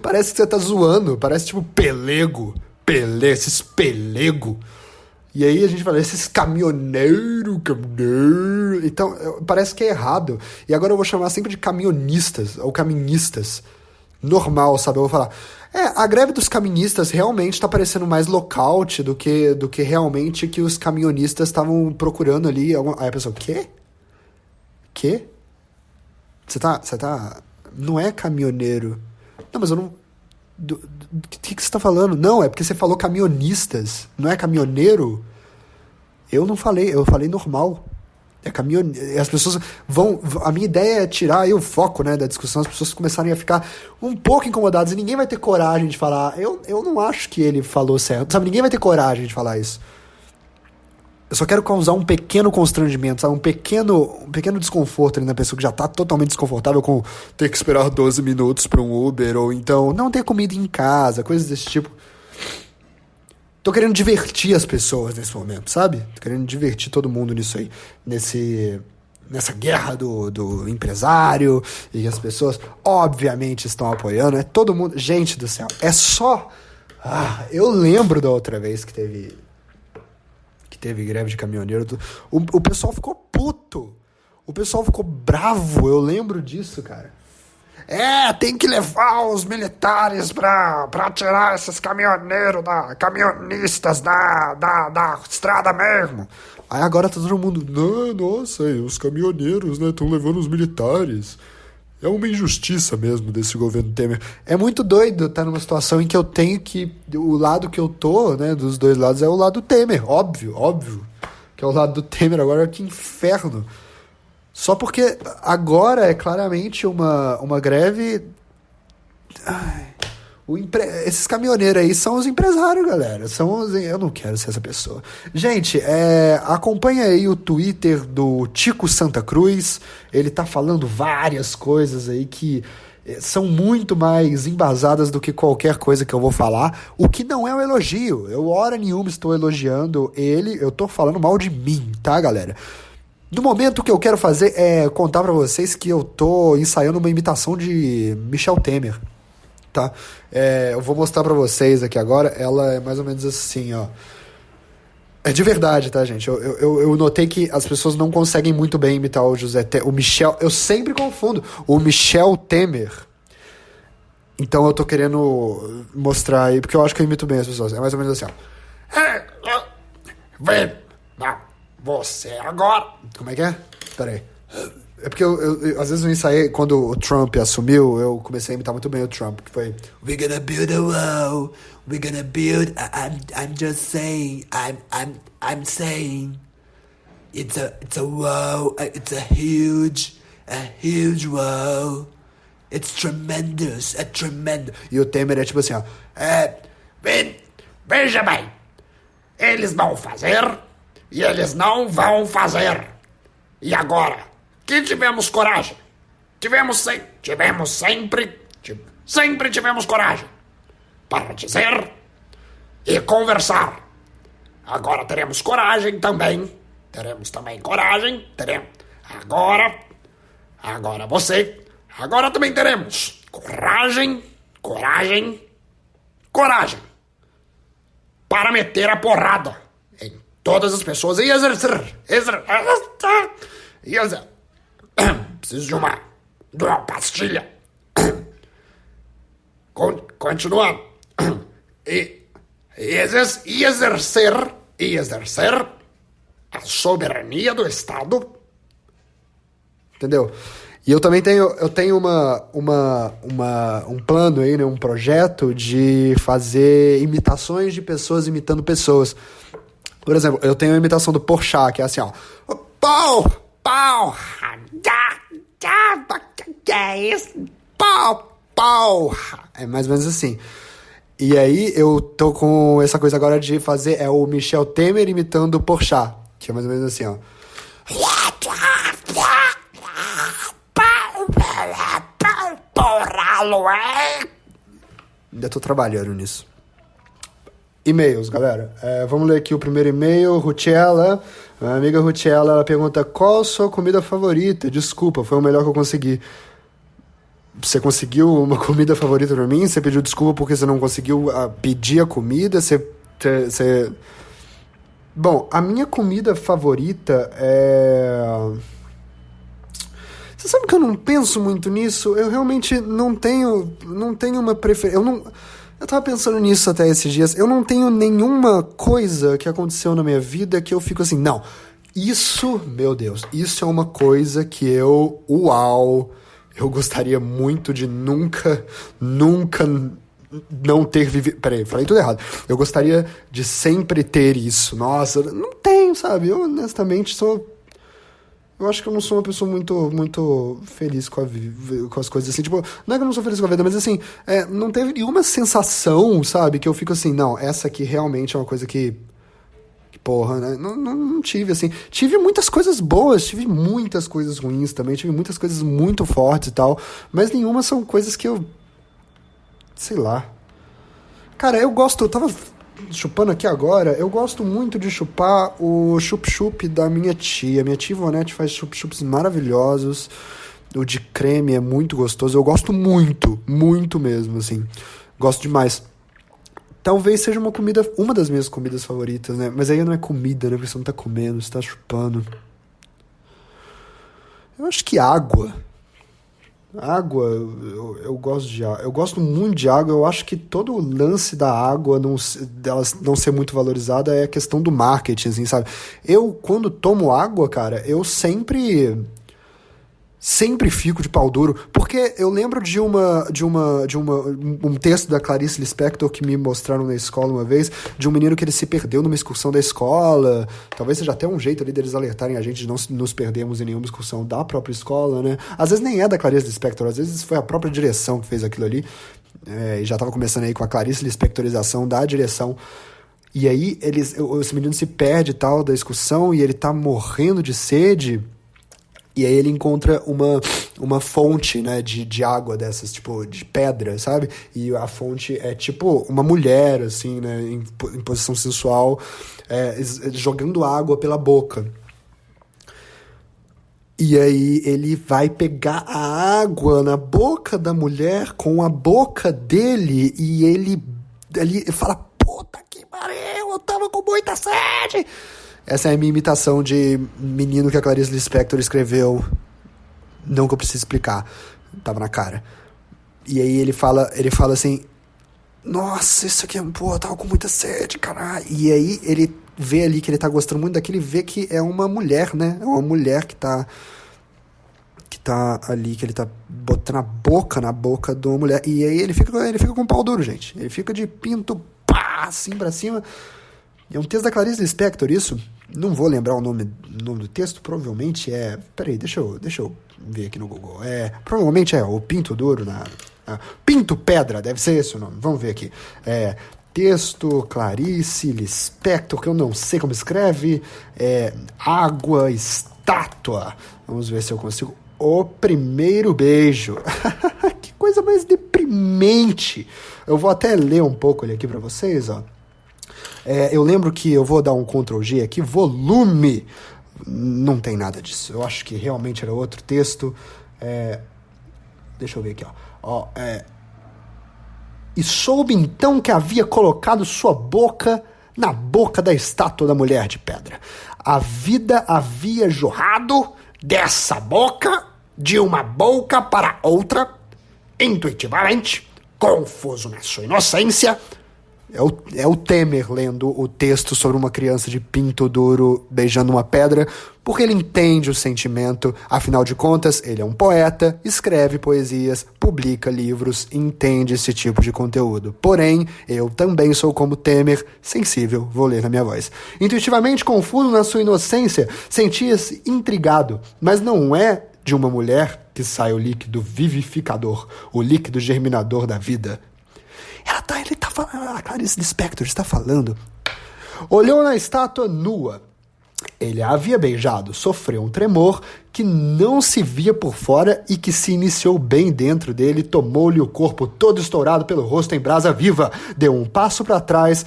Parece que você tá zoando, parece tipo esses pelego. E aí a gente fala, esses caminhoneiro. Então, parece que é errado. E agora eu vou chamar sempre de caminhonistas, ou caministas. Normal, sabe? Eu vou falar, a greve dos caministas realmente tá parecendo mais lockout do que realmente que os caminhonistas estavam procurando ali. Aí a pessoa, quê? Quê? Você tá... Não é caminhoneiro. Não, mas eu não... Do que você tá falando? Não, é porque você falou caminhonistas. Não é caminhoneiro? Eu não falei, eu falei normal. É caminhoneiro. As pessoas vão... A minha ideia é tirar aí o foco, né, da discussão. As pessoas começarem a ficar um pouco incomodadas e ninguém vai ter coragem de falar. Eu não acho que ele falou certo. Sabe, ninguém vai ter coragem de falar isso. Eu só quero causar um pequeno constrangimento, sabe? Um pequeno desconforto ali na pessoa que já tá totalmente desconfortável com ter que esperar 12 minutos pra um Uber, ou então não ter comida em casa, coisas desse tipo. Tô querendo divertir as pessoas nesse momento, sabe? Tô querendo divertir todo mundo nisso aí. Nessa guerra do empresário, e as pessoas obviamente estão apoiando. É todo mundo... Gente do céu, é só... eu lembro da outra vez que teve greve de caminhoneiro. O pessoal ficou puto. O pessoal ficou bravo. Eu lembro disso, cara. Tem que levar os militares pra tirar esses caminhonistas da estrada mesmo. Aí agora tá todo mundo... Não, nossa, os caminhoneiros, né, estão levando os militares. É uma injustiça mesmo desse governo Temer. É muito doido estar numa situação em que eu tenho que... O lado que eu tô, né, dos dois lados, é o lado Temer. Óbvio. Que é o lado do Temer agora, que inferno. Só porque agora é claramente uma greve... Esses caminhoneiros aí são os empresários, galera. Eu não quero ser essa pessoa. Gente, acompanha aí o Twitter do Tico Santa Cruz. Ele tá falando várias coisas aí que são muito mais embasadas do que qualquer coisa que eu vou falar. O que não é um elogio. Eu, hora nenhuma, estou elogiando ele. Eu tô falando mal de mim, tá, galera? No momento, o que eu quero fazer é contar pra vocês que eu tô ensaiando uma imitação de Michel Temer. Tá? Eu vou mostrar pra vocês aqui agora. Ela é mais ou menos assim, ó. É de verdade, tá, gente? Eu notei que as pessoas não conseguem muito bem imitar o Michel. Eu sempre confundo o Michel Temer. Então eu tô querendo mostrar aí, porque eu acho que eu imito bem as pessoas. É mais ou menos assim, ó. Vem, você agora. Como é que é? Pera aí. É porque às vezes eu ensaiei, quando o Trump assumiu, eu comecei a imitar muito bem o Trump, que foi We're gonna build a wall, we're gonna build, I'm just saying, I'm saying, it's a wall, it's a huge wall, it's tremendous, é tremendous. E o Temer é tipo assim, ó, veja bem, eles vão fazer, e eles não vão fazer, e agora? Que tivemos coragem. Sempre tivemos coragem para dizer e conversar. Agora teremos coragem também. Teremos também coragem. Agora também teremos coragem para meter a porrada em todas as pessoas e exercer. Preciso de uma pastilha. Continuando. E exercer a soberania do Estado. Entendeu? E eu também tenho um plano aí, né, um projeto de fazer imitações de pessoas imitando pessoas. Por exemplo, eu tenho a imitação do Porchat, que é assim, ó. Que é isso? É mais ou menos assim. E aí eu tô com essa coisa agora de fazer o Michel Temer imitando o Porchat, que é mais ou menos assim, ó. Ainda tô trabalhando nisso. E-mails, galera. Vamos ler aqui o primeiro e-mail. Ruchela, minha amiga Ruchela, ela pergunta: qual a sua comida favorita? Desculpa, foi o melhor que eu consegui. Você conseguiu uma comida favorita pra mim? Você pediu desculpa porque você não conseguiu pedir a comida? Você... Bom, a minha comida favorita é... Você sabe que eu não penso muito nisso? Eu realmente não tenho uma preferência. Eu tava pensando nisso até esses dias. Eu não tenho nenhuma coisa que aconteceu na minha vida que eu fico assim, não, isso, meu Deus, isso é uma coisa que eu gostaria muito de nunca não ter vivido. Peraí, falei tudo errado. Eu gostaria de sempre ter isso. Nossa, não tenho, sabe? Eu honestamente eu acho que eu não sou uma pessoa muito feliz com as coisas assim. Tipo, não é que eu não sou feliz com a vida, mas assim, não teve nenhuma sensação, sabe? Que eu fico assim, não, essa aqui realmente é uma coisa que porra, né? Não tive, assim. Tive muitas coisas boas, tive muitas coisas ruins também, tive muitas coisas muito fortes e tal, mas nenhuma são coisas que eu... Sei lá. Cara, eu tava chupando aqui agora, eu gosto muito de chupar o chup-chup da minha tia. Minha tia Ivonete faz chup-chups maravilhosos. O de creme é muito gostoso. Eu gosto muito, muito mesmo, assim. Gosto demais. Talvez seja uma das minhas comidas favoritas, né? Mas aí não é comida, né? Porque você não tá comendo, você tá chupando. Eu acho que água. Água, eu gosto de água. Eu gosto muito de água. Eu acho que todo o lance da água, dela não ser muito valorizada, é a questão do marketing, assim, sabe? Eu, quando tomo água, cara, eu sempre fico de pau duro, porque eu lembro de um texto da Clarice Lispector que me mostraram na escola uma vez, de um menino que ele se perdeu numa excursão da escola. Talvez seja até um jeito ali deles alertarem a gente de não nos perdermos em nenhuma excursão da própria escola, né? Às vezes nem é da Clarice Lispector, às vezes foi a própria direção que fez aquilo ali, e já tava começando aí com a Clarice Lispectorização da direção. E aí esse menino se perde e tal da excursão, e ele tá morrendo de sede. E aí ele encontra uma fonte, né, de água dessas, tipo, de pedra, sabe? E a fonte é tipo uma mulher, assim, né, em posição sensual, jogando água pela boca. E aí ele vai pegar a água na boca da mulher com a boca dele e ele fala, puta que pariu, eu tava com muita sede! Essa é a minha imitação de menino que a Clarice Lispector escreveu. Não que eu precise explicar. Tava na cara. E aí ele fala assim, nossa, isso aqui pô, eu tava com muita sede, caralho. E aí ele vê ali que ele tá gostando muito daquilo e vê que é uma mulher, né? É uma mulher que tá ali, que ele tá botando a boca na boca de uma mulher. E aí ele fica com o pau duro, gente. Ele fica de pinto, pá, assim pra cima. É um texto da Clarice Lispector, isso. Não vou lembrar o nome do texto, provavelmente é... Peraí, deixa eu ver aqui no Google. Provavelmente é o Pinto Duro Pinto Pedra, deve ser esse o nome. Vamos ver aqui. Texto Clarice Lispector, que eu não sei como escreve. Água, estátua. Vamos ver se eu consigo. O primeiro beijo. Que coisa mais deprimente. Eu vou até ler um pouco ele aqui pra vocês, ó. Eu lembro que eu vou dar um Ctrl G aqui, volume, não tem nada disso, eu acho que realmente era outro texto, deixa eu ver aqui, e soube então que havia colocado sua boca na boca da estátua da mulher de pedra. A vida havia jorrado dessa boca, de uma boca para outra, intuitivamente, confuso na sua inocência. É o Temer lendo o texto sobre uma criança de pinto duro beijando uma pedra, porque ele entende o sentimento, afinal de contas, ele é um poeta, escreve poesias, publica livros, entende esse tipo de conteúdo. Porém, eu também sou como Temer, sensível, vou ler na minha voz. Intuitivamente confuso na sua inocência, sentia-se intrigado, mas não é de uma mulher que sai o líquido vivificador, o líquido germinador da vida. Ele tá falando, a Clarice Lispector está falando. Olhou na estátua nua, Ele a havia beijado, sofreu um tremor que não se via por fora e que se iniciou bem dentro dele, tomou-lhe o corpo todo estourado pelo rosto em brasa viva, deu um passo para trás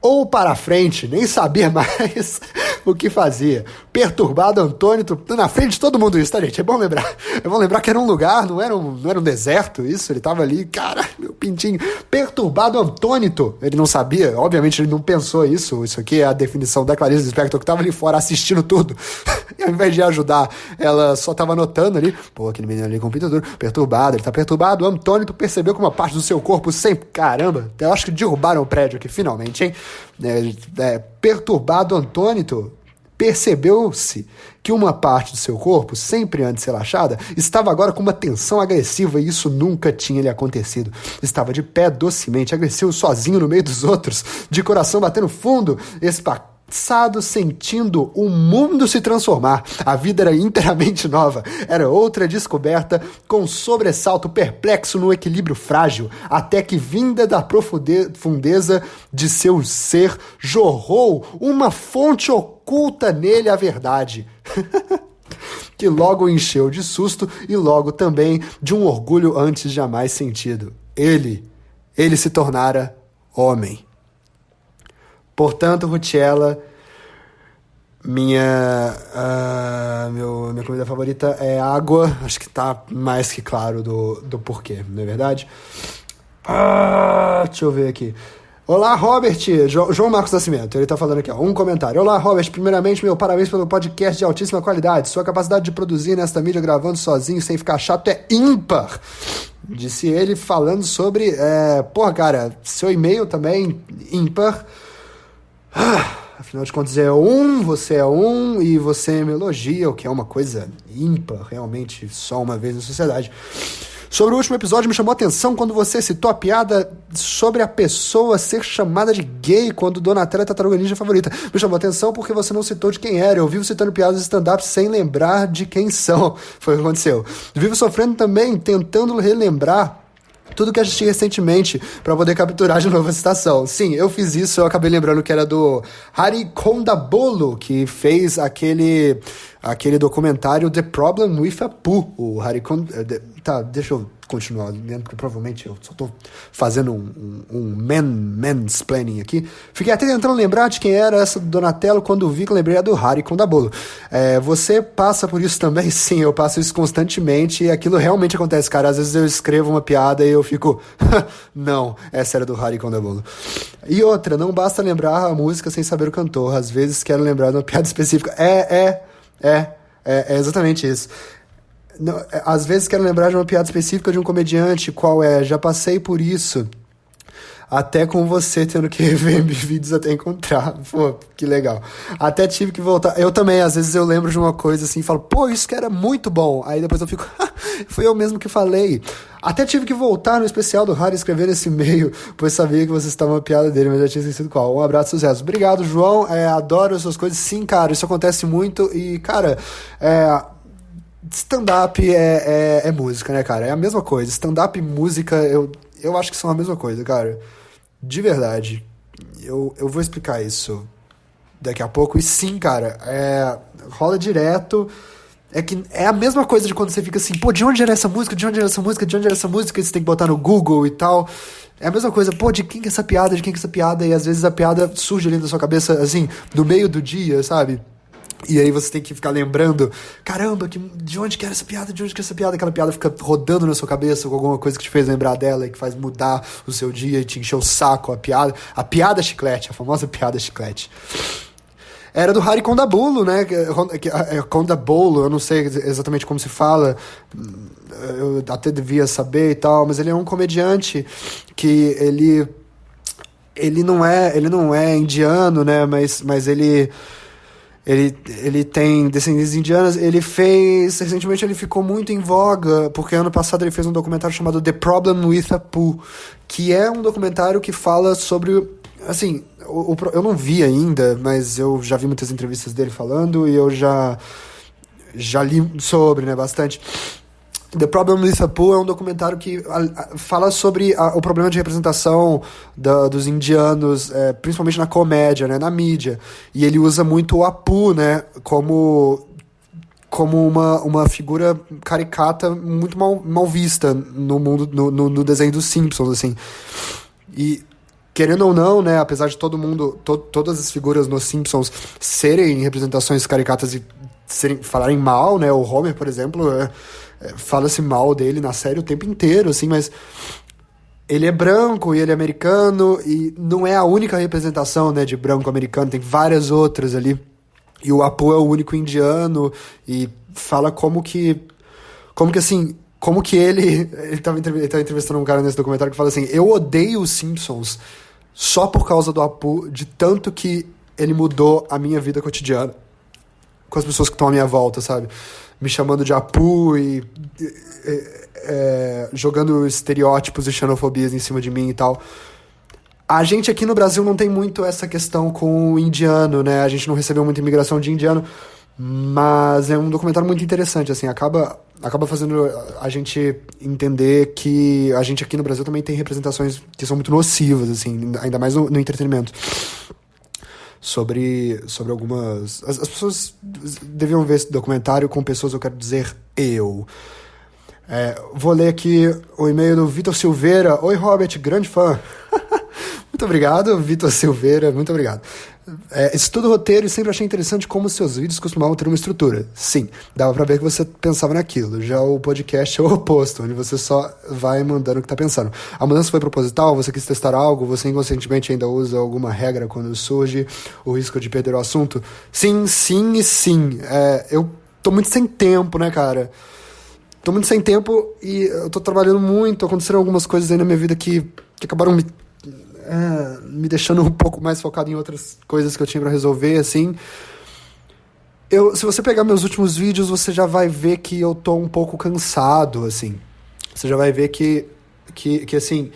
ou para frente, nem sabia mais o que fazia. Perturbado, Antônio, na frente de todo mundo isso, tá, gente? É bom lembrar que era um lugar, não era um deserto, isso, ele tava ali, cara, meu pintinho. Perturbado, Antônio, ele não sabia, obviamente ele não pensou isso aqui é a definição da Clarice Lispector, que tava ali fora assistindo tudo, e ao invés de ajudar, ela só tava anotando ali, pô, aquele menino ali com o pinto duro, perturbado, ele tá perturbado. Antônio percebeu que uma parte do seu corpo sempre, caramba, eu acho que derrubaram o prédio aqui, finalmente, hein? Perturbado, Antônio percebeu-se que uma parte do seu corpo, sempre antes relaxada, estava agora com uma tensão agressiva e isso nunca tinha lhe acontecido. Estava de pé docemente, agressivo, sozinho no meio dos outros, de coração batendo fundo, espaçado, sentindo o mundo se transformar. A vida era inteiramente nova, era outra descoberta, com sobressalto perplexo no equilíbrio frágil, até que, vinda da profundeza de seu ser, jorrou uma fonte oculta nele a verdade. Que logo o encheu de susto e logo também de um orgulho antes jamais sentido. Ele se tornara homem. Portanto, Rutiela, minha comida favorita é água. Acho que tá mais que claro do porquê, não é verdade? Deixa eu ver aqui. Olá, Robert. João Marcos Nascimento, ele tá falando aqui, ó, um comentário. Olá, Robert, primeiramente, meu parabéns pelo podcast de altíssima qualidade. Sua capacidade de produzir nesta mídia gravando sozinho, sem ficar chato, é ímpar. Disse ele falando sobre... porra, cara, seu e-mail também, ímpar. Afinal de contas, você é um e você me elogia, o que é uma coisa ímpar, realmente, só uma vez na sociedade. Sobre o último episódio, me chamou a atenção quando você citou a piada sobre a pessoa ser chamada de gay quando Donatella é tartaruga ninja favorita. Me chamou a atenção porque você não citou de quem era. Eu vivo citando piadas de stand-up sem lembrar de quem são. Foi o que aconteceu. Vivo sofrendo também, tentando relembrar tudo que assisti recentemente pra poder capturar de novo a citação. Sim, eu fiz isso, eu acabei lembrando que era do Hari Kondabolu, que fez aquele documentário The Problem with Apu. O Hari Tá, deixa eu continuar, porque provavelmente eu só tô fazendo um mansplaining aqui. Fiquei até tentando lembrar de quem era essa do Donatello, quando vi que eu lembrei do Hari Kondabolu. Você passa por isso também? Sim, eu passo isso constantemente e aquilo realmente acontece, cara. Às vezes eu escrevo uma piada e eu fico, não, essa era do Hari Kondabolu. E outra, não basta lembrar a música sem saber o cantor. Às vezes quero lembrar de uma piada específica. É exatamente isso. Não, às vezes quero lembrar de uma piada específica de um comediante, qual é? Já passei por isso. Até com você tendo que rever vídeos até encontrar. Pô, que legal. Até tive que voltar. Eu também, às vezes eu lembro de uma coisa assim e falo, pô, isso que era muito bom. Aí depois eu fico, fui eu mesmo que falei. Até tive que voltar no especial do Harry e escrever esse e-mail, pois sabia que você estava uma piada dele, mas já tinha esquecido qual. Um abraço, sucesso. Obrigado, João. Adoro essas coisas. Sim, cara, isso acontece muito. E, cara, stand-up é música, né, cara? É a mesma coisa. Stand-up e música, eu acho que são a mesma coisa, cara. De verdade. Eu vou explicar isso daqui a pouco. E sim, cara, rola direto. É a mesma coisa de quando você fica assim, pô, de onde era essa música? De onde era essa música? De onde era essa música? E você tem que botar no Google e tal. É a mesma coisa, pô, de quem que é essa piada? De quem que é essa piada? E às vezes a piada surge ali na sua cabeça, assim, no meio do dia, sabe? E aí você tem que ficar lembrando, caramba, de onde que era essa piada, de onde que é essa piada? Aquela piada fica rodando na sua cabeça com alguma coisa que te fez lembrar dela e que faz mudar o seu dia e te encher o saco, a piada chiclete, a famosa piada chiclete. Era do Hari Kondabolu, né? Kondabolu, eu não sei exatamente como se fala, eu até devia saber e tal, mas ele é um comediante que ele não é indiano, né? Mas ele tem descendências indianas. Recentemente ele ficou muito em voga, porque ano passado ele fez um documentário chamado The Problem with Apu, que é um documentário que fala sobre, assim, eu não vi ainda, mas eu já vi muitas entrevistas dele falando, e eu já li sobre, né, bastante. The Problem with Apu é um documentário que fala sobre o problema de representação dos indianos, principalmente na comédia, né, na mídia. E ele usa muito o Apu, né, como uma figura caricata muito mal vista no mundo, no desenho dos Simpsons, assim. E, querendo ou não, né, apesar de todas as figuras nos Simpsons serem representações caricatas e falarem mal, né, o Homer, por exemplo, fala-se mal dele na série o tempo inteiro, assim, mas ele é branco e ele é americano, e não é a única representação, né, de branco americano, tem várias outras ali. E o Apu é o único indiano, e fala como que ele tava entrevistando um cara nesse documentário que fala assim: eu odeio os Simpsons só por causa do Apu, de tanto que ele mudou a minha vida cotidiana com as pessoas que estão à minha volta, sabe? Me chamando de Apu e jogando estereótipos e xenofobias em cima de mim e tal. A gente aqui no Brasil não tem muito essa questão com o indiano, né? A gente não recebeu muita imigração de indiano, mas é um documentário muito interessante, assim, acaba fazendo a gente entender que a gente aqui no Brasil também tem representações que são muito nocivas, assim, ainda mais no entretenimento. Sobre algumas... As pessoas deviam ver esse documentário com pessoas, eu quero dizer, eu. Vou ler aqui o e-mail do Vitor Silveira. Oi, Robert, grande fã. Muito obrigado, Vitor Silveira, muito obrigado. Estudo roteiro e sempre achei interessante como seus vídeos costumavam ter uma estrutura. Sim, dava pra ver que você pensava naquilo. Já o podcast é o oposto, onde você só vai mandando o que tá pensando. A mudança foi proposital? Você quis testar algo? Você inconscientemente ainda usa alguma regra quando surge o risco de perder o assunto? Sim, sim e sim. Eu tô muito sem tempo, né, cara? Tô muito sem tempo e eu tô trabalhando muito. Aconteceram algumas coisas aí na minha vida que acabaram me deixando um pouco mais focado em outras coisas que eu tinha pra resolver, assim. Se você pegar meus últimos vídeos, você já vai ver que eu tô um pouco cansado, assim. Você já vai ver que assim,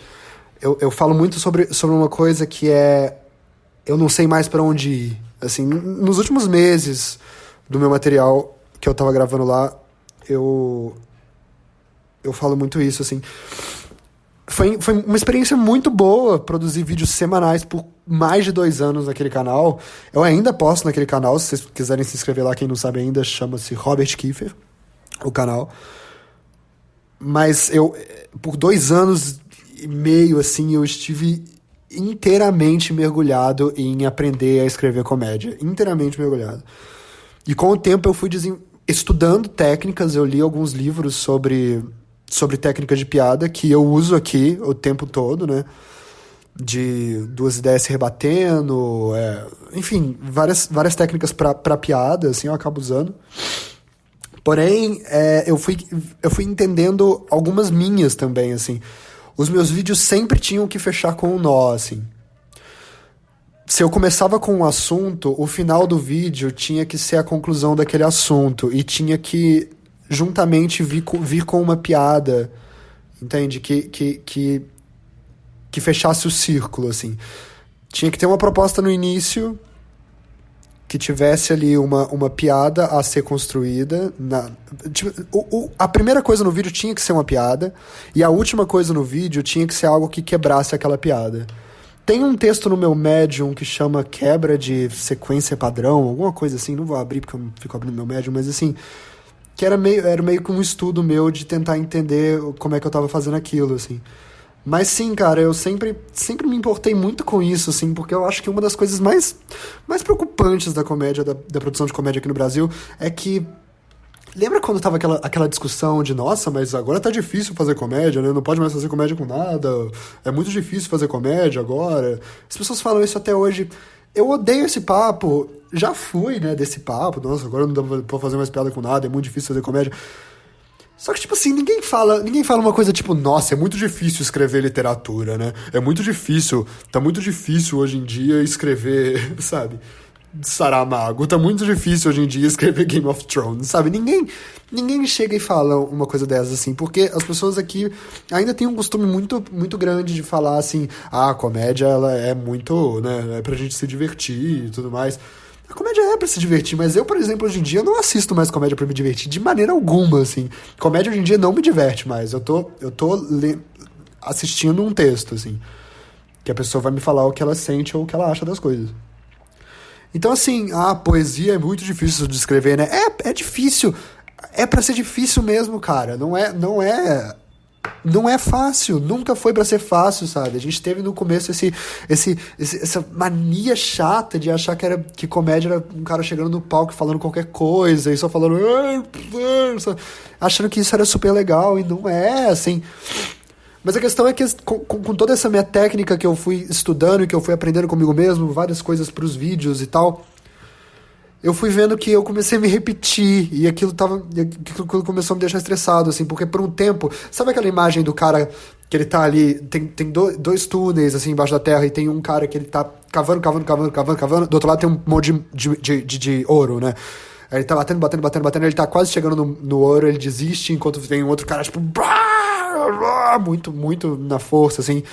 eu falo muito sobre uma coisa que eu não sei mais pra onde ir. Assim, nos últimos meses do meu material que eu tava gravando lá, eu falo muito isso, assim. Foi uma experiência muito boa produzir vídeos semanais por mais de 2 anos naquele canal. Eu ainda posto naquele canal, se vocês quiserem se inscrever lá, quem não sabe ainda, chama-se Robert Kiefer, o canal. Mas por 2 anos e meio, assim, eu estive inteiramente mergulhado em aprender a escrever comédia. Inteiramente mergulhado. E com o tempo eu fui estudando técnicas, eu li alguns livros sobre técnicas de piada que eu uso aqui o tempo todo, né? De 2 ideias se rebatendo, enfim, várias técnicas pra piada, assim, eu acabo usando. Porém, eu fui entendendo algumas minhas também, assim. Os meus vídeos sempre tinham que fechar com um nó, assim. Se eu começava com um assunto, o final do vídeo tinha que ser a conclusão daquele assunto e tinha que juntamente vir com uma piada, entende? Que fechasse o círculo, assim. Tinha que ter uma proposta no início que tivesse ali uma piada a ser construída. A primeira coisa no vídeo tinha que ser uma piada e a última coisa no vídeo tinha que ser algo que quebrasse aquela piada. Tem um texto no meu Medium que chama Quebra de Sequência Padrão, alguma coisa assim, não vou abrir porque eu não fico abrindo meu Medium, mas assim, que era meio que um estudo meu de tentar entender como é que eu tava fazendo aquilo, assim. Mas sim, cara, eu sempre me importei muito com isso, assim, porque eu acho que uma das coisas mais preocupantes da comédia, da produção de comédia aqui no Brasil, é que... Lembra quando tava aquela discussão de, nossa, mas agora tá difícil fazer comédia, né? Não pode mais fazer comédia com nada, é muito difícil fazer comédia agora. As pessoas falam isso até hoje. Eu odeio esse papo, já fui, né, desse papo, nossa, agora não dá pra fazer mais piada com nada, é muito difícil fazer comédia. Só que, tipo assim, ninguém fala uma coisa tipo, nossa, é muito difícil escrever literatura, né? Tá muito difícil hoje em dia escrever, sabe? Saramago, tá muito difícil hoje em dia escrever Game of Thrones, sabe? Ninguém chega e fala uma coisa dessas, assim, porque as pessoas aqui ainda têm um costume muito, muito grande de falar assim, a comédia, ela é muito, né, é pra gente se divertir e tudo mais. A comédia é pra se divertir, mas eu, por exemplo, hoje em dia não assisto mais comédia pra me divertir de maneira alguma, assim. Comédia hoje em dia não me diverte mais. Eu tô assistindo um texto, assim, que a pessoa vai me falar o que ela sente ou o que ela acha das coisas. Então, assim, a poesia é muito difícil de escrever, né? É difícil. É pra ser difícil mesmo, cara. Não é fácil, nunca foi pra ser fácil, sabe? A gente teve no começo essa mania chata de achar que comédia era um cara chegando no palco falando qualquer coisa e só falando, achando que isso era super legal, e não é, assim. Mas a questão é que com toda essa minha técnica que eu fui estudando e que eu fui aprendendo comigo mesmo, várias coisas pros vídeos e tal, eu fui vendo que eu comecei a me repetir, e aquilo começou a me deixar estressado, assim, porque por um tempo, sabe aquela imagem do cara que ele tá ali, tem dois túneis, assim, embaixo da terra, e tem um cara que ele tá cavando, do outro lado tem um monte de ouro, né? Aí ele tá batendo, ele tá quase chegando no ouro, ele desiste, enquanto tem um outro cara, tipo, muito, muito na força, assim.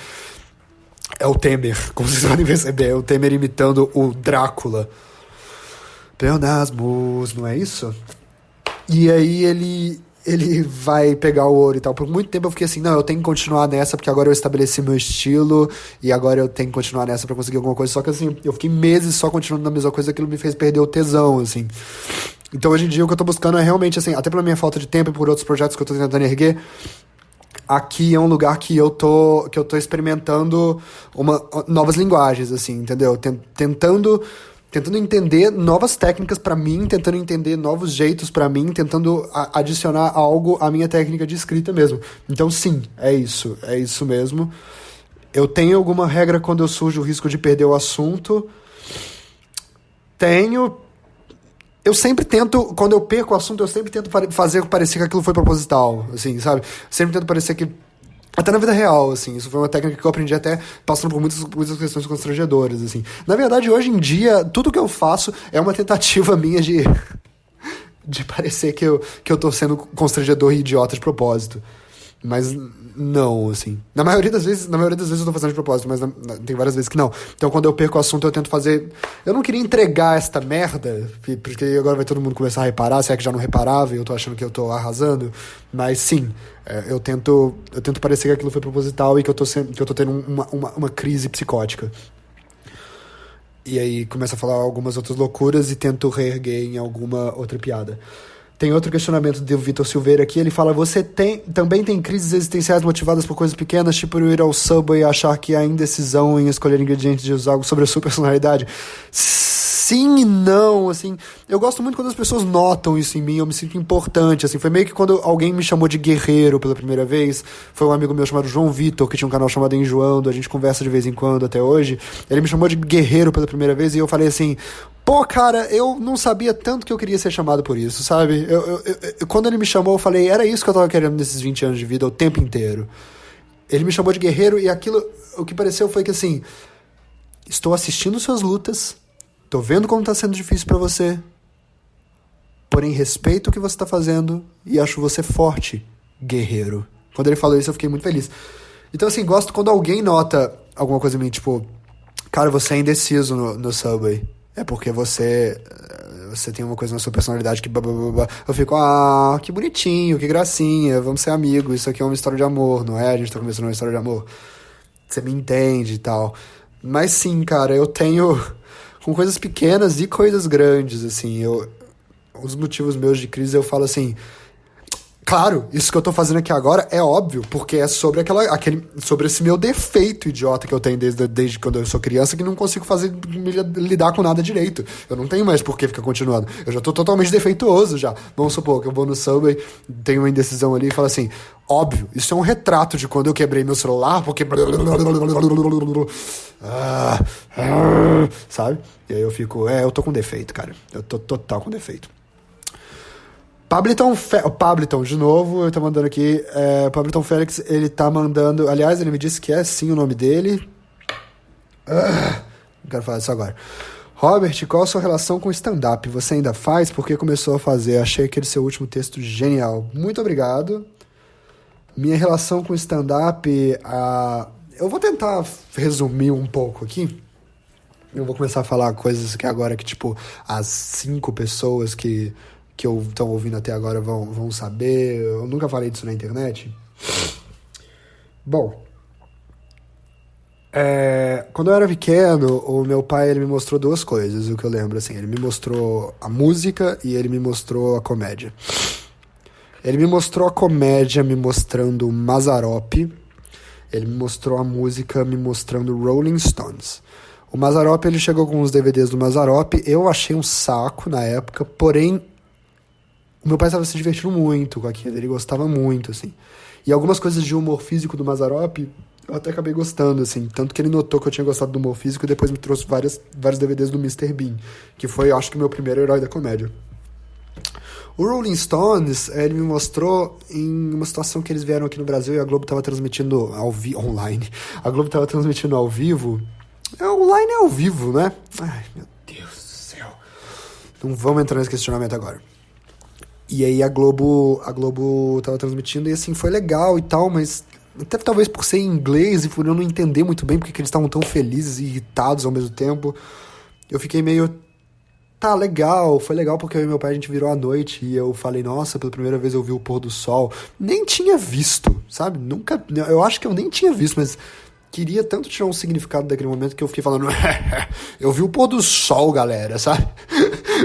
É o Temer, como vocês podem perceber, é o Temer imitando o Drácula. Pleonasmos, não é isso? E aí ele vai pegar o ouro e tal. Por muito tempo eu fiquei assim, não, eu tenho que continuar nessa, porque agora eu estabeleci meu estilo, e agora eu tenho que continuar nessa pra conseguir alguma coisa. Só que assim, eu fiquei meses só continuando na mesma coisa, aquilo me fez perder o tesão, assim. Então hoje em dia o que eu tô buscando é realmente, assim, até pela minha falta de tempo e por outros projetos que eu tô tentando erguer, aqui é um lugar que eu tô experimentando novas linguagens, assim, entendeu? Tentando entender novas técnicas pra mim, tentando entender novos jeitos pra mim, tentando adicionar algo à minha técnica de escrita mesmo. Então, sim, é isso mesmo. Eu tenho alguma regra quando eu surge o risco de perder o assunto? Tenho. Eu sempre tento, quando eu perco o assunto, eu sempre tento fazer parecer que aquilo foi proposital, assim, sabe? Sempre tento parecer que até na vida real, assim, isso foi uma técnica que eu aprendi até passando por muitas questões constrangedoras, assim. Na verdade, hoje em dia, tudo que eu faço é uma tentativa minha de parecer que eu tô sendo constrangedor e idiota de propósito. Mas não, assim. Na maioria das vezes eu tô fazendo de propósito, mas tem várias vezes que não. Então quando eu perco o assunto eu tento fazer... Eu não queria entregar esta merda, porque agora vai todo mundo começar a reparar, se é que já não reparava e eu tô achando que eu tô arrasando. Mas sim, eu tento parecer que aquilo foi proposital e que eu tô tendo uma crise psicótica. E aí começo a falar algumas outras loucuras e tento reerguer em alguma outra piada. Tem outro questionamento do Vitor Silveira aqui, ele fala, você também tem crises existenciais motivadas por coisas pequenas, tipo ir ao Subway e achar que há indecisão em escolher ingredientes de usar algo sobre a sua personalidade? Sim e não, assim, eu gosto muito quando as pessoas notam isso em mim, eu me sinto importante, assim, foi meio que quando alguém me chamou de guerreiro pela primeira vez, foi um amigo meu chamado João Vitor, que tinha um canal chamado Enjoando, a gente conversa de vez em quando até hoje, ele me chamou de guerreiro pela primeira vez e eu falei assim, pô, cara, eu não sabia tanto que eu queria ser chamado por isso, sabe? Quando ele me chamou, eu falei, era isso que eu tava querendo nesses 20 anos de vida, o tempo inteiro. Ele me chamou de guerreiro e aquilo, o que pareceu foi que assim, estou assistindo suas lutas, tô vendo como tá sendo difícil pra você, porém respeito o que você tá fazendo e acho você forte, guerreiro. Quando ele falou isso, eu fiquei muito feliz. Então, assim, gosto quando alguém nota alguma coisa em mim, tipo, cara, você é indeciso no Subway. É porque você tem uma coisa na sua personalidade que... Eu fico, que bonitinho, que gracinha, vamos ser amigos, isso aqui é uma história de amor, não é? A gente tá começando uma história de amor. Você me entende e tal. Mas sim, cara, eu tenho... Com coisas pequenas e coisas grandes, assim, os motivos meus de crise, eu falo assim... Claro, isso que eu tô fazendo aqui agora é óbvio, porque é sobre sobre esse meu defeito idiota que eu tenho desde quando eu sou criança, que não consigo lidar com nada direito. Eu não tenho mais por que ficar continuando. Eu já tô totalmente defeituoso já. Vamos supor que eu vou no Subway, tenho uma indecisão ali e falo assim, óbvio, isso é um retrato de quando eu quebrei meu celular, porque... sabe? E aí eu fico, eu tô com defeito, cara. Eu tô total com defeito. Pabliton, de novo, ele tá mandando aqui. Pabliton Félix, ele tá mandando. Aliás, ele me disse que é sim o nome dele. Não quero falar disso agora. Robert, qual a sua relação com stand-up? Você ainda faz? Por que começou a fazer? Achei aquele seu último texto genial. Muito obrigado. Minha relação com stand-up. Eu vou tentar resumir um pouco aqui. Eu vou começar a falar coisas que agora que, tipo, as 5 pessoas que eu estão ouvindo até agora vão saber. Eu nunca falei disso na internet. Bom, quando eu era pequeno, o meu pai ele me mostrou duas coisas, o que eu lembro, assim. Ele me mostrou a música e ele me mostrou a comédia. Ele me mostrou a comédia me mostrando Mazzaropi. Ele me mostrou a música me mostrando Rolling Stones. O Mazzaropi, ele chegou com os DVDs do Mazzaropi. Eu achei um saco na época, porém, o meu pai estava se divertindo muito com aquilo. Ele gostava muito, assim. E algumas coisas de humor físico do Mazzaropi, eu até acabei gostando, assim. Tanto que ele notou que eu tinha gostado do humor físico e depois me trouxe vários DVDs do Mr. Bean, que foi, acho que, o meu primeiro herói da comédia. O Rolling Stones, ele me mostrou em uma situação que eles vieram aqui no Brasil e a Globo estava transmitindo online. A Globo estava transmitindo ao vivo. Online é ao vivo, né? Ai, meu Deus do céu. Não vamos entrar nesse questionamento agora. E aí a Globo tava transmitindo e assim, foi legal e tal, mas até talvez por ser em inglês e por eu não entender muito bem porque que eles estavam tão felizes e irritados ao mesmo tempo, eu fiquei meio... Tá, legal, foi legal porque eu e meu pai a gente virou à noite e eu falei, nossa, pela primeira vez eu vi o pôr do sol. Nem tinha visto, sabe? Nunca, eu acho que eu nem tinha visto, mas queria tanto tirar um significado daquele momento que eu fiquei falando, eu vi o pôr do sol, galera, sabe?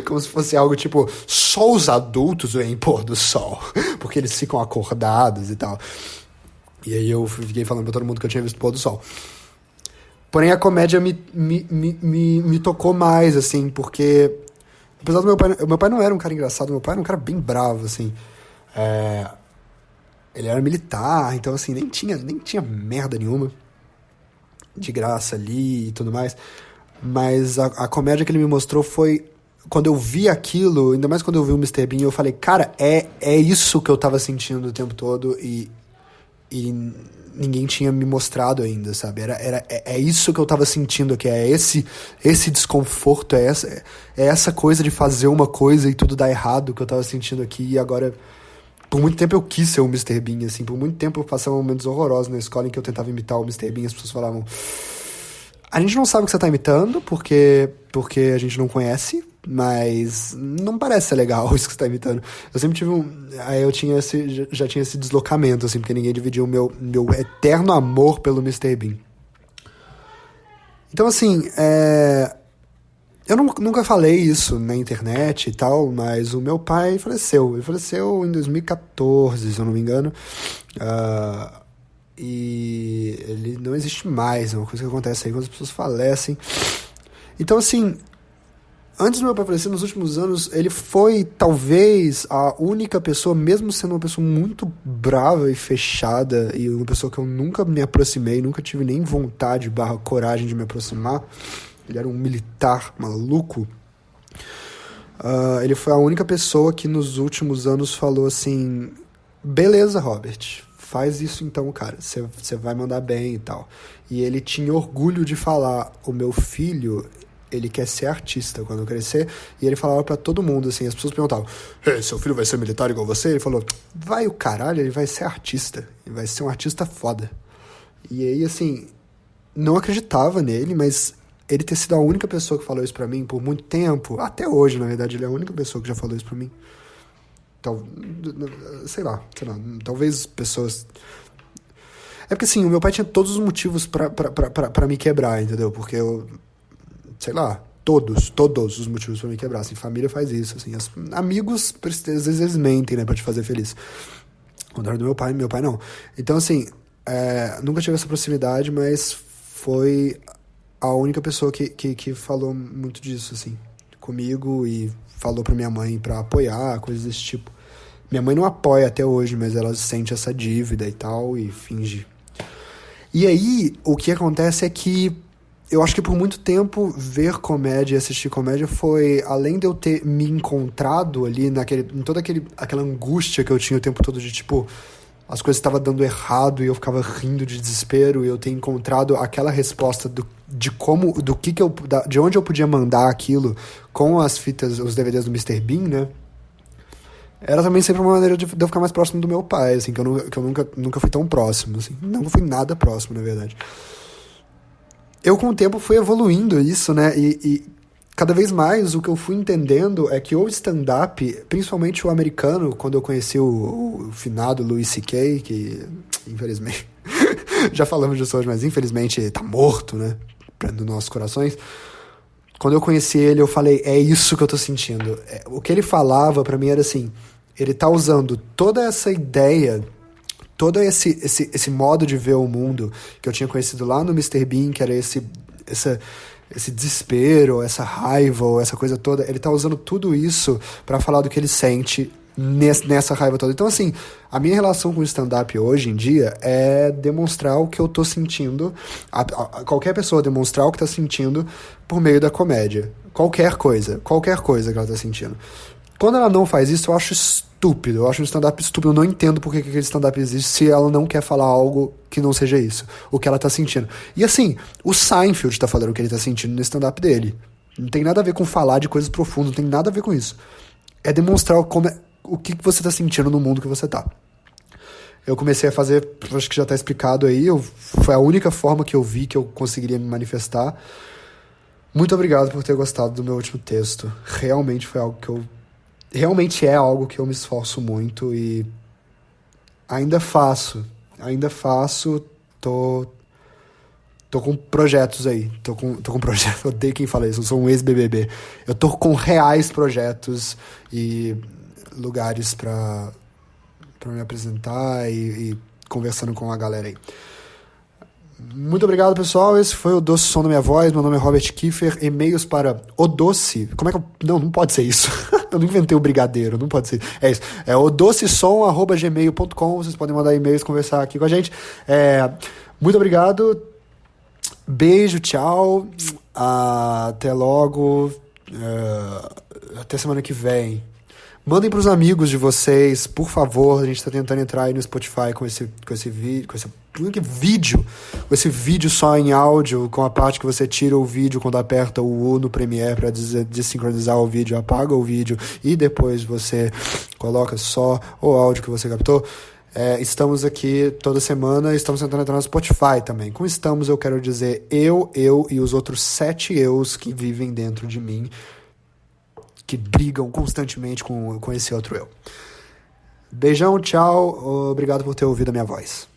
Como se fosse algo tipo, só os adultos veem pôr do sol, porque eles ficam acordados e tal. E aí eu fiquei falando pra todo mundo que eu tinha visto o pôr do sol. Porém, a comédia me tocou mais, assim, porque... Apesar do meu pai não era um cara engraçado, meu pai era um cara bem bravo, assim. Ele era militar, então, assim, nem tinha merda nenhuma de graça ali e tudo mais. Mas a comédia que ele me mostrou foi... Quando eu vi aquilo, ainda mais quando eu vi o Mr. Bean, eu falei, cara, é isso que eu tava sentindo o tempo todo e ninguém tinha me mostrado ainda, sabe? É isso que eu tava sentindo aqui, é esse desconforto, é essa coisa de fazer uma coisa e tudo dar errado que eu tava sentindo aqui. E agora, por muito tempo eu quis ser o Mr. Bean, assim, por muito tempo eu passava momentos horrorosos na escola em que eu tentava imitar o Mr. Bean, as pessoas falavam, a gente não sabe o que você tá imitando, porque a gente não conhece, mas não parece ser legal isso que você tá imitando. Eu sempre tive aí eu já tinha esse deslocamento, assim, porque ninguém dividia o meu eterno amor pelo Mr. Bean. Então, assim, eu nunca falei isso na internet e tal, mas o meu pai faleceu. Ele faleceu em 2014, se eu não me engano. E ele não existe mais, é uma coisa que acontece aí quando as pessoas falecem. Então, assim, antes do meu pai falecer, nos últimos anos, ele foi, talvez, a única pessoa, mesmo sendo uma pessoa muito brava e fechada, e uma pessoa que eu nunca me aproximei, nunca tive nem vontade, coragem de me aproximar. Ele era um militar maluco. Ele foi a única pessoa que nos últimos anos falou assim, beleza, Robert, faz isso então, cara, você vai mandar bem e tal. E ele tinha orgulho de falar, o meu filho, ele quer ser artista quando crescer, e ele falava pra todo mundo, assim, as pessoas perguntavam, seu filho vai ser militar igual você? Ele falou, vai o caralho, ele vai ser artista, ele vai ser um artista foda. E aí, assim, não acreditava nele, mas ele ter sido a única pessoa que falou isso pra mim por muito tempo, até hoje, na verdade, ele é a única pessoa que já falou isso pra mim. Sei lá, talvez pessoas... É porque assim, o meu pai tinha todos os motivos pra me quebrar, entendeu? Porque eu, sei lá, todos os motivos pra me quebrar, assim, família faz isso, assim, amigos, às vezes eles mentem, né, pra te fazer feliz. Ao contrário do meu pai não. Então assim, nunca tive essa proximidade, mas foi a única pessoa que falou muito disso, assim, comigo e falou pra minha mãe pra apoiar, coisas desse tipo. Minha mãe não apoia até hoje, mas ela sente essa dívida e tal, e finge. E aí, o que acontece é que eu acho que por muito tempo ver comédia e assistir comédia foi, além de eu ter me encontrado ali em toda aquela angústia que eu tinha o tempo todo de tipo, as coisas estavam dando errado e eu ficava rindo de desespero, e eu ter encontrado aquela resposta de onde eu podia mandar aquilo com as fitas, os DVDs do Mr. Bean, né? Era também sempre uma maneira de eu ficar mais próximo do meu pai, assim, que eu nunca fui tão próximo, assim. Não fui nada próximo, na verdade. eu com o tempo fui evoluindo isso, né? E cada vez mais o que eu fui entendendo é que o stand-up, principalmente o americano, quando eu conheci o finado Louis C.K., que infelizmente já falamos disso hoje, mas infelizmente tá morto, né? Nos nossos corações. Quando eu conheci ele, eu falei, é isso que eu tô sentindo. O que ele falava pra mim era assim, ele tá usando toda essa ideia, todo esse modo de ver o mundo que eu tinha conhecido lá no Mr. Bean, que era esse desespero, essa raiva, ou essa coisa toda, ele tá usando tudo isso pra falar do que ele sente nessa raiva toda. Então, assim, a minha relação com o stand-up hoje em dia é demonstrar o que eu tô sentindo, qualquer pessoa demonstrar o que tá sentindo por meio da comédia. Qualquer coisa que ela tá sentindo. Quando ela não faz isso, eu acho estúpido, eu acho o stand-up estúpido, eu não entendo por que aquele stand-up existe se ela não quer falar algo que não seja isso, o que ela tá sentindo. E assim, o Seinfeld tá falando o que ele tá sentindo no stand-up dele. Não tem nada a ver com falar de coisas profundas, não tem nada a ver com isso. É demonstrar o que você tá sentindo no mundo que você tá. Eu comecei a fazer, acho que já tá explicado aí, foi a única forma que eu vi que eu conseguiria me manifestar. Muito obrigado por ter gostado do meu último texto. Realmente foi algo que realmente é algo que eu me esforço muito e ainda faço, tô com projetos aí, tô com projetos, eu odeio quem fala isso, eu sou um ex-BBB, eu tô com reais projetos e lugares pra me apresentar e conversando com a galera aí. Muito obrigado, pessoal. Esse foi o Doce Som da Minha Voz. Meu nome é Robert Kiefer. E-mails para o Doce. Como é que eu... Não pode ser isso. Eu não inventei o brigadeiro. Não pode ser. É isso. É odocesom@gmail.com. Vocês podem mandar e-mails, conversar aqui com a gente. Muito obrigado. Beijo, tchau. Até logo. Até semana que vem. Mandem pros amigos de vocês, por favor. A gente tá tentando entrar aí no Spotify com esse vídeo só em áudio, com a parte que você tira o vídeo quando aperta o U no Premiere para desincronizar o vídeo, apaga o vídeo e depois você coloca só o áudio que você captou. Estamos aqui toda semana, estamos tentando entrar no Spotify também. Com estamos, eu quero dizer eu e os outros 7 eus que vivem dentro de mim, que brigam constantemente com esse outro eu. Beijão, tchau, obrigado por ter ouvido a minha voz.